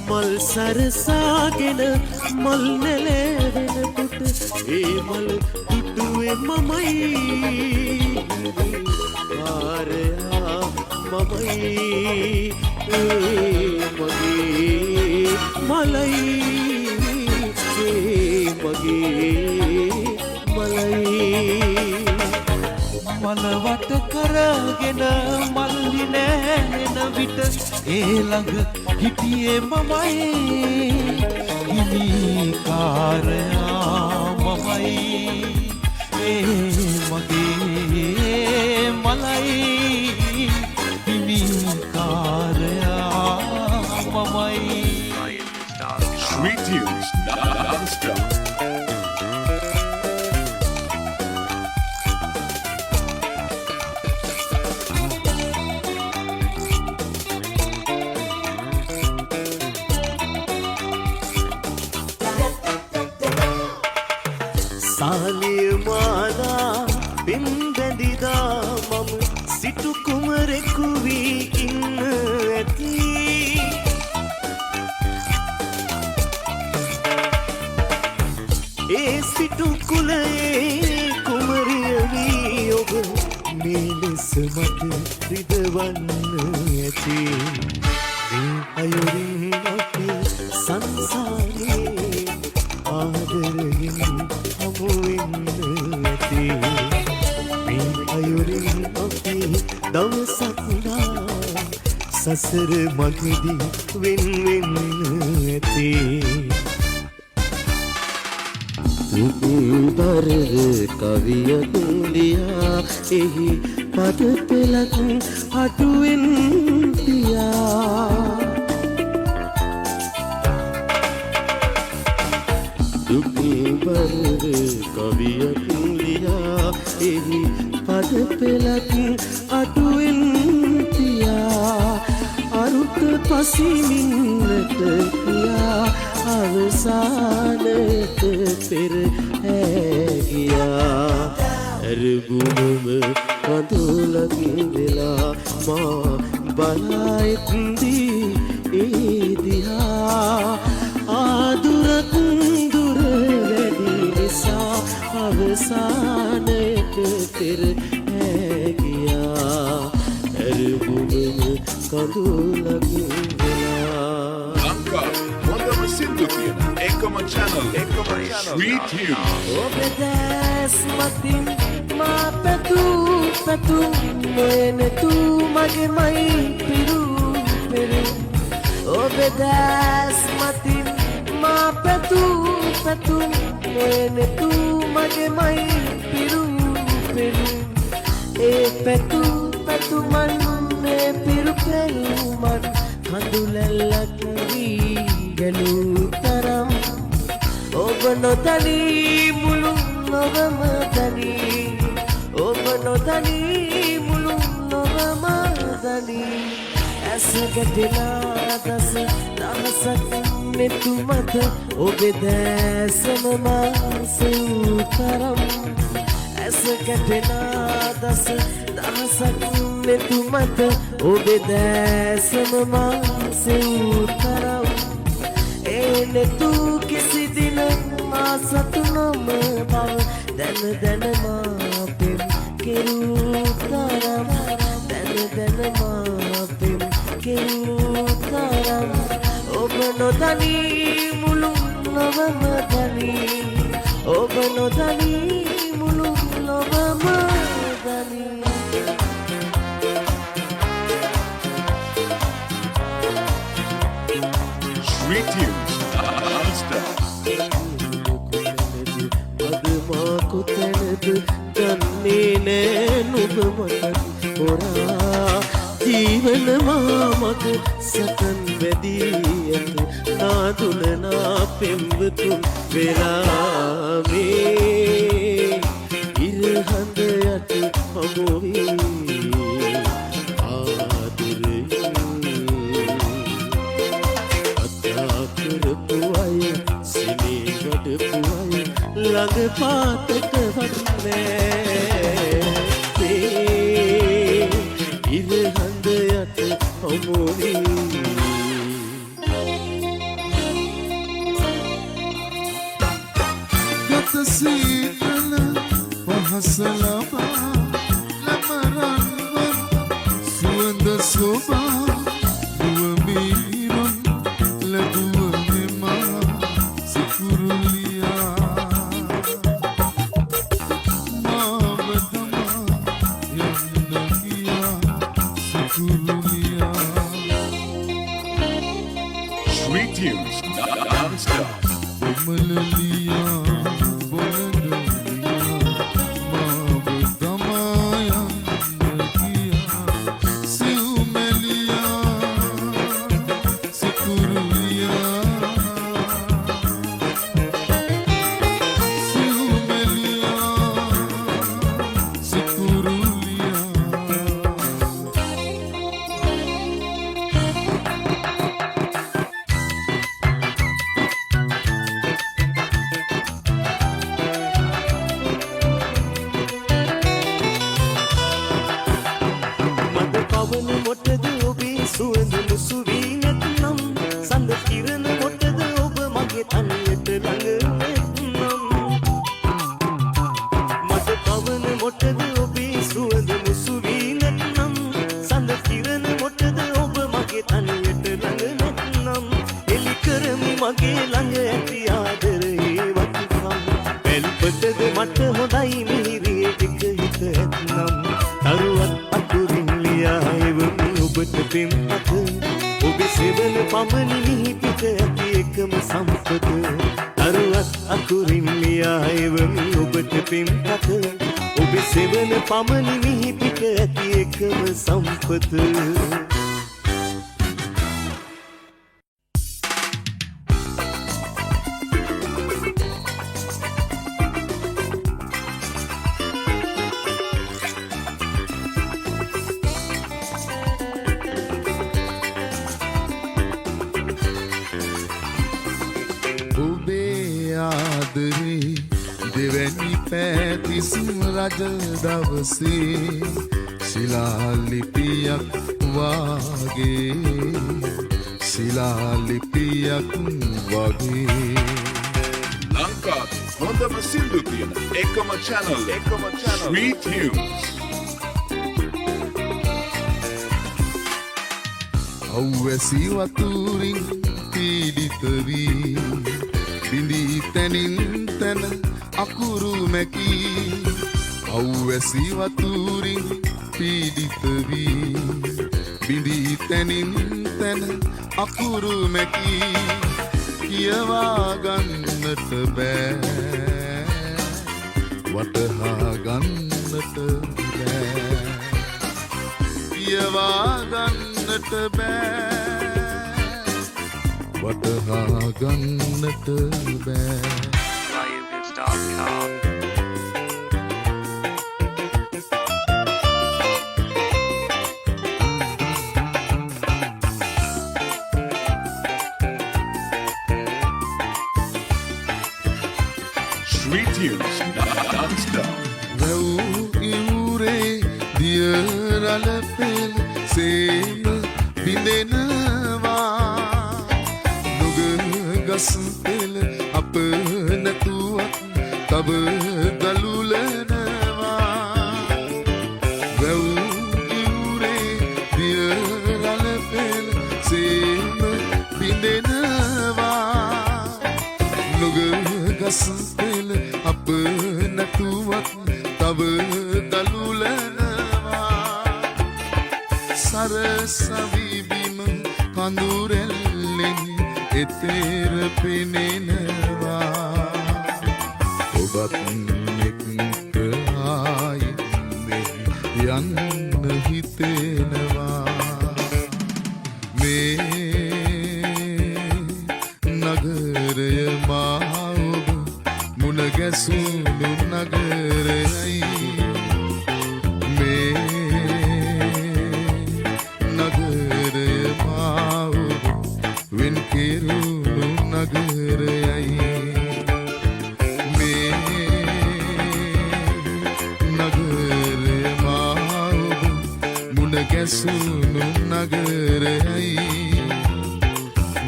මල් සරසාගෙන මල් නැලවෙනකොට ඒ මල දුටුවේ මමයි ආරයා මමයි මගේ මලයි මගේ මලයි මලවට කරගෙන මල්ලි නෑන විට ඒ ළඟ හිටියේ මමයි හිමිකාරයා මමයි මගේ මලයි හිමිකාරයා මමයි Sweet tunes non-stop. සාලිය මාලා බින්දැඳිදා මම සිටු කුමරෙකු වී ඉන්න ඇති ඒ සිටු කුලයේ කුමරිය වී ඔබ මේ ලෙස මට රිදවන්න ඇති මේ අයුරින් අපි සංසාරේ ආදරයෙන් හමුවෙන්න ඇති මේ අයුරින් අපි දවසක් සසර මගෙදි වෙන් වෙන්න ඇති දර කවියක් ලියා එහි පද පෙළක් අටුවෙන් තියා දුක්බර කවියක් ලියා එහි පද පෙළක් අටුවෙන් තියා අරුත පසිමින්නට කියා අවසානයට පෙර හැගියා ඇරබුමම කඳුලක් වෙලා මා බලායිත්දී ඒ දිහා ආදුරක් දුර වැඩි නිසා අවසානයට පෙර හැගියා ඇරබුමම කඳුලක් Lanka, hondම සින්දු කියන එකම channel. Sweet tunes. ඔබ දැස් මතින් මා පැතු නොයනතු මගේමයි පිරු ඔබ දැස් මතින් මා පැතු නොයනතු මගේමයි පිරු ඒ පැතු මන්නේ පිරු පෙරුමන් කඳුලැල්ලක් වී ගැලූ තරම් ඔබ නොතනී මුළු නොවම දනී ඔබ නොතනී මුළු නොවම දනී ඇස ගැටෙනා දස දහසක් නෙතු මත ඔබේ දැසම මාසෙව් තරම් ඇස ගැටෙනා දස දහසක් නෙතු මත ඔබේ දැසම මාසෙව් තරම් ඒ නෙතු කිසි දින මා සතු නොම බව දැන මා පෙම් කෙරූ තරම් දැන මා පෙම් කෙරූ තරම් ඔබ නොදනී මුළු නොවම දනී ඔබ නොදනී මුළු නොවම දනී Sweet tunes non-stop. කොතැනද දන්නේ නෑ නුඹ මට හොරා ජීවනවා මග සතන් වැදී ඇත නාදුලනා පෙම්වතුන් වෙලාවේ ඉරහඳ යට හමුවී ආදරයෙන් අතා කරපු අය සිනේ වඩපු අය ළඟ පාතට වන්නේ ඉරහඳ යට හමුවී සීතල පහස ලබා ලමරන්වන් සුවඳ සෝබා දුවමීරුන් ලැබුව මෙමා සිකුරුලියා මාව තමා යන්න ගියා සිකුරුලියා Sweet tunes, non-stop. Malaliya, Bolaliya, Maab Damayan Nagiya, Siumeliya, Sikuruliya, Siumeliya, Sikuruliya. මද පවන මොටද ඔබේ සුවඳ මුසු වී නැත්නම් සඳ කිරණ මොටද ඔබ මගේ තනියට ළඟ නැත්නම් මද පවන මොටද ඔබේ සුවඳ මුසු වී නැත්නම් සඳ කිරණ මොටද ඔබ මගේ තනියට ළඟ නැත්නම් එලි කරමි මගේ ළඟ ඇති ආදරේ වතුකම් වැල්පතද මට හොඳයි මිහිරියේ ටික හිත ඇත්නම් තරුවත් අකුරින් ලියා එවමි ඔබට පෙම්පත ඔබේ සෙවන පමණි මිහි පිට ඇති එකම සම්පත තරුවත් අකුරින් ලියා එවමි ඔබට පෙම්පත ඔබේ සෙවන පමණි මිහි පිට ඇති එකම සම්පත ඔබේ ආදරේ දෙවැනි පැතිස් රජ දවසේ ශිලාලිපියක් වාගේ ශිලාලිපියක් වගේ Lanka, හොඳම සින්දු තියෙන එකම channel. Sweet tunes. අවැසි වතුරින් පීඩිත වී බිඳී තැනින් තැන අකුරු මැකී අවැසි වතුරින් පීඩිත වී බිඳී තැනින් තැන අකුරු මැකී කියවා ගන්නට බෑ වටහා ගන්නට බෑ කියවා ගන්නට බෑ වටහා ගන්නට බෑ Sweet tunes, non-stop. වැව් ඉවුරේ දිය රළ පෙළ සේම බිඳෙනවා නුග ගස් පෙළ අප නැතුවත් තව ගලුලනවා වැව් ඉවුරේ දිය රළ පෙළ සේම බිඳෙනවා නුග ගස් පෙළ අප නැතුවත් තව ගලුලනවා සරසවිබිම කඳුරැල්ලෙන් එතෙර පෙනෙනවා ඔබත් එක්ක ආයෙත් යන්න හිතෙනවා මේ නගරය මා ඔබ මුණ ගැසුණු නගරයයි මේ නගරය මා ඔබ වෙන් කෙරුණු නගරයයි මේ නගරය මා ඔබ මුණ ගැසුණු නගරයයි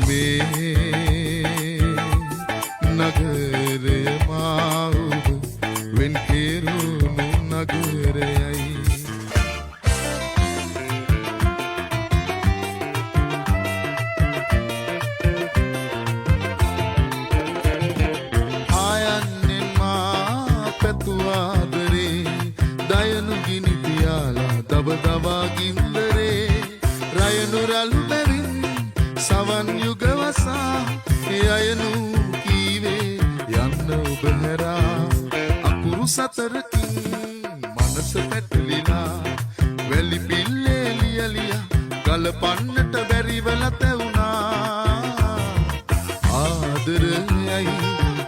මේ නගරය මා පැහැරා අකුරු සතරකින් මනස පැටලිලා වැලි පිල්ලේ ලියලියා ගලපන්නට බැරිවල තැවුනා ආදරයයි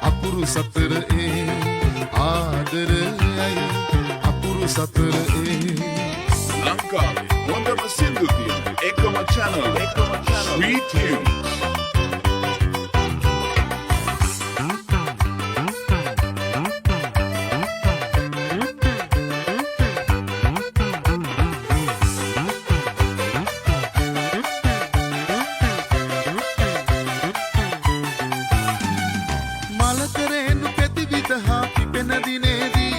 අකුරු සතරේ ආදරයයි අකුරු සතරේ ලංකාවේ හොඳම සින්දු තියෙන එකම channel Sweet Tunes. මලකරේනු ප්‍රතිවිදහා පිපෙන දිනේදී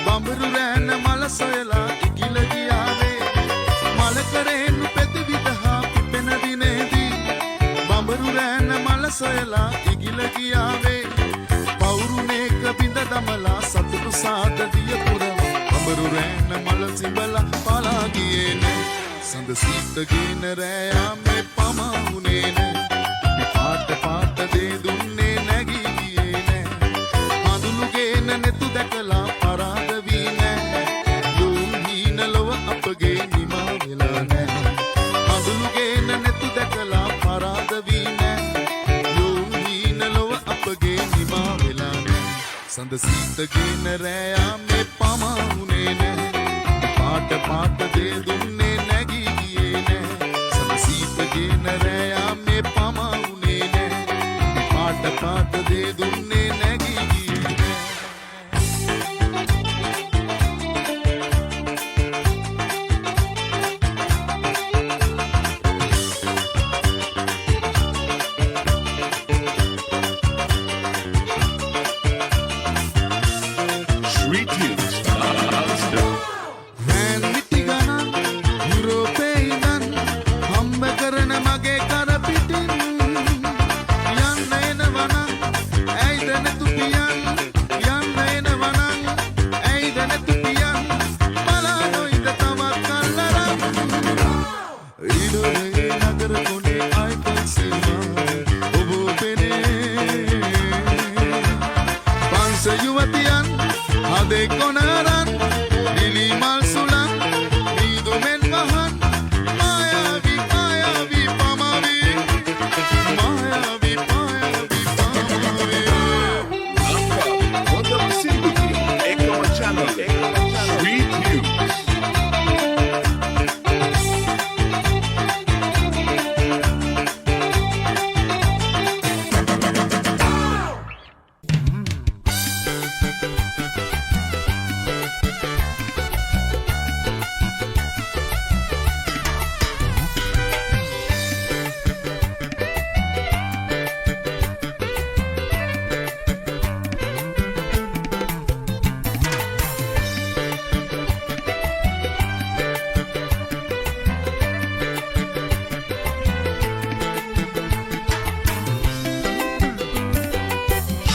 බඹරු රෑන මල සොයලා ඉකිල ගියාවේ මලකරේනු ප්‍රතිවිදහා පිපෙන දිනේදී බඹරු රෑන මල සොයලා ඉකිල ගියාවේ පවුරුනේක බිඳ දමලා සතුටු සාදදිය පුරව බඹරු රෑන මල සිඹලා පලා ගියේ නෑ සඳ සීතගෙන රෑ මේ පමා වුණේ නෑ පාට පාට දේ දුන්නේ නැගී ගියේ නෑ හඳුනුගෙන නෙතු දැකලා පරාද වී නෑ යොවුන් හීන ලොව අපගේ නිමා වෙලා නෑ හඳුනුගෙන නෙතු දැකලා පරාද වී නෑ යොවුන් හීන ලොව අපගේ නිමා වෙලා නෑ සඳ සීතගෙන රෑ මේ පමා වුණේ නෑ පාට පාට දේ දුන්නේ නැගී ගියේ නෑ සඳ සීතගෙන රෑ මේ පමා වුණේ නෑ පාට පාට දේ දුන්නේ නැගී ගියේ නෑ Sweet Tunes. Non-stop. වෑන් මිටි ගණන් යුරෝපේ ඉඳන් හම්බ කරන මගේ කර පිටින් යන්න එනවනම් ඇයිද නැතු පියන් යන්න එනවනම් ඇයිද නැතු පියන් බලා නොයිද තවත් කල්ලරන් ඉඩොලේ නගර කොනේ අයිකල් සීමා ඔබ පෙනේ පන්ස යුවතියන් හදේ කොනරන් නිලි මල් සුලන් මීදු මෙන් වහන් මායාවී මායාවී පමාවී මායාවී මායාවී පමාවී ලංකාවේ හොඳම සින්දු තියෙන එකම channel Sweet Tunes.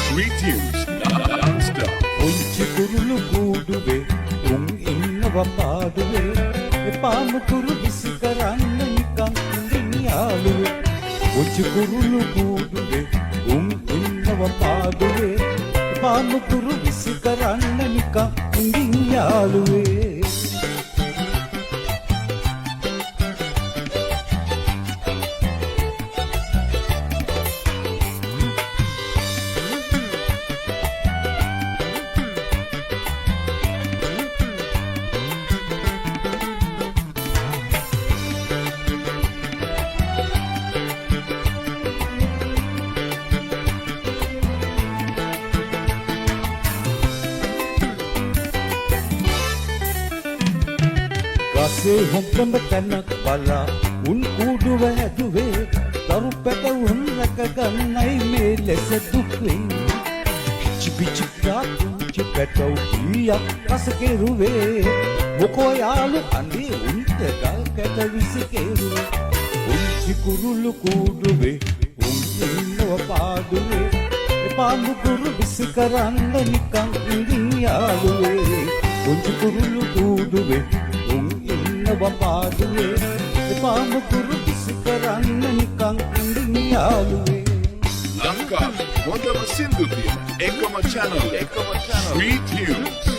Sweet Tunes. Non-stop. පුංචි කුරුළු කූඩුවේ උන් ඉන්නව පාඩුවේ එපාම කුරු විසි කරන්න නිකන් ඉඳින් යාළුවේ පුංචි කුරුළු කූඩුවේ උන් ඉන්නව පාඩුවේ එපාම කුරු විසි කරන්න නිකන් ඉඳින් යාළුවේ ගසේ හොම්බම තැනක් බලා උන් කූඩුව හැදුවේ දරු පැටවුන් රැක ගන්නයි මේ ලෙස දුක් වෙන්නේ චිපිචි පුංචි පැටවු කීයක් රස කෙරුවේ මොකෝ යාළු අඬේ උන්ට ගල් කැට විසි කෙරුවේ පුංචි කුරුළු කූඩුවේ උන් ඉන්නව පාඩුවේ එපා මුකුරු විසි කරන්න නිකන් ඉඳින් යාළුවේ පුංචි කුරුළු කූඩුවේ උන් ඉන්නව පාඩුවේ එපා මුකුරු විසි කරන්න නිකන් ඉඳින් යාළුවේ ලංකාවේ හොඳම සින්දු තියෙන එකම channel Sweet Tunes.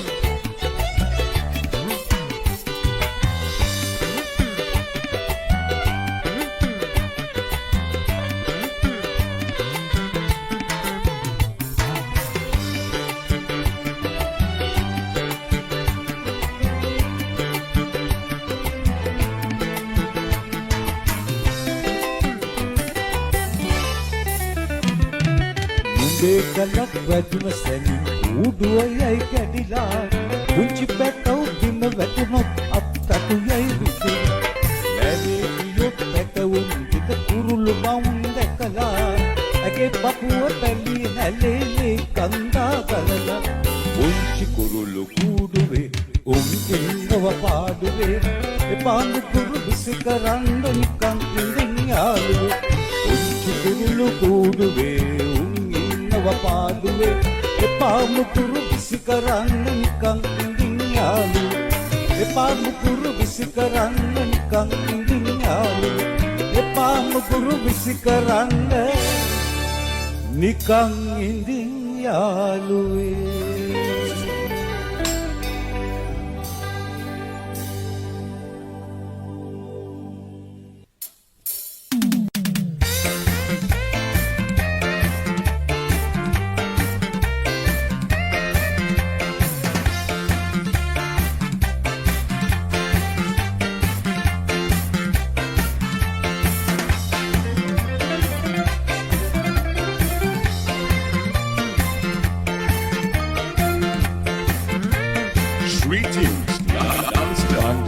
කලක් වැදුන සැනින් ඌඩුවයයි කැඩිලා පුංචි පැටව බිම වැටුනොත් අත්තටුයයි විසින් ලැබේ ගියොත් පැටවුන් ටික කුරුළු බවුන් දැකලා ඇගේ පපුව පැලි හැලේ කන්දා ගලලා පුංචි කුරුළු කූඩුවේ උන් ඉන්නව පාඩුවේ එපාඳු කුරු විසි කරන්න නිකන් ඉඳින් යාළුවේ පුංචි කුරුළු කූඩුවේ පාදුවේ එපා මුකුරු විසි කරන්න නිකන් ඉඳින් යාළුවේ එපා මුකුරු විසි කරන්න නිකන් ඉඳින් යාළුවේ එපා මුකුරු විසි කරන්න නිකන් ඉඳින් යාළුවේ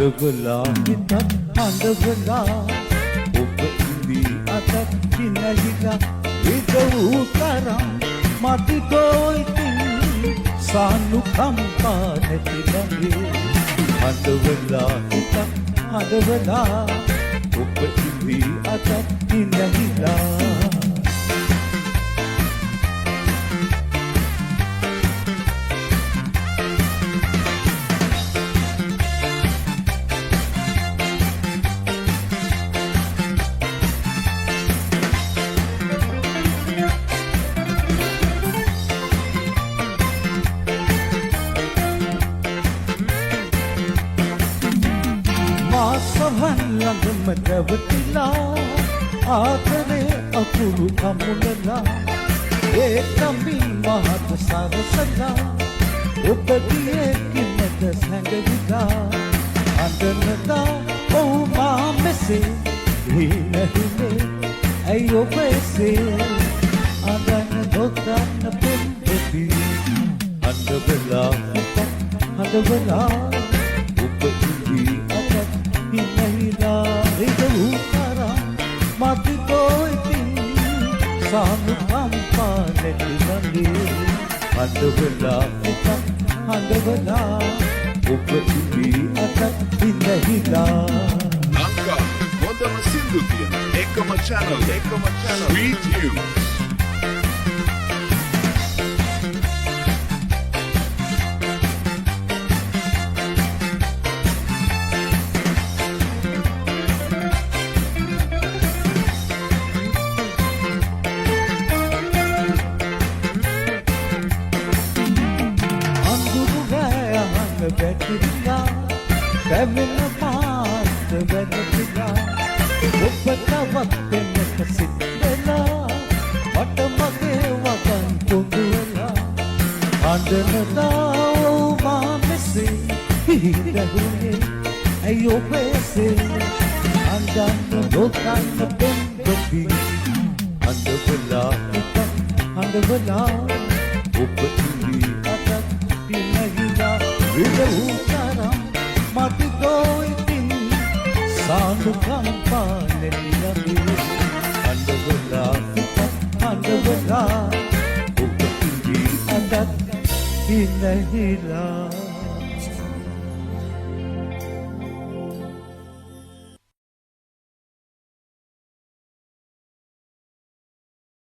අඳවලා හිතත් අඳවලා ඔබ ඉඳී අතත් කිනහිලා විද වූ තරම් මතිකෝයිතින් සානුකම්පා නැතිලගේ අඳවලා හිතත් අඳවලා ඔබ ඉඳී අතත් කිනහිලා රැවටිලා ආදරේ අකුරු අමුණලා ඒ කම්බින් මහත් සරසලා ඔබ දියේ කිමද සැඟවිලා අඳනදා ඔව් මා මෙසේ හිනහිනේ ඇයි ඔබ එසේ අඳන දොතන්න පෙම්බෙති අඳවලා අඳවලා ඔබ ඉඳී අතත් හිනහිලා මතිකෝයිතින් සානුකම්පා නැතිලගේ අඳවලා එකක් අඳවලා ඔබ ඉඳී අතත් හිනහිලා ලංකාවේ හොඳම සින්දු තියෙන එකම channel Sweet Tunes. පැමිණ මාත් වැදතිලා ඔබට වත්තෙන්නට සිත්වෙලා මට මගේ වකන් කොඳුවෙලා අඳනදා මා මෙසේ හිහිරහුනේ ඇයි ඔබ එසේ අඳන්න නොතන්න පෙම්බති අඳවලා එකක් අඳවලා ඔබ ඉඳී අතත් හිනහිලා විද වූ තරම් මතිකෝයිතින් සානුකම්පා නැතිලගේ අඳවලා හිතත් අඳවලා ඔබ ඉඳී අතත් හිනහිලා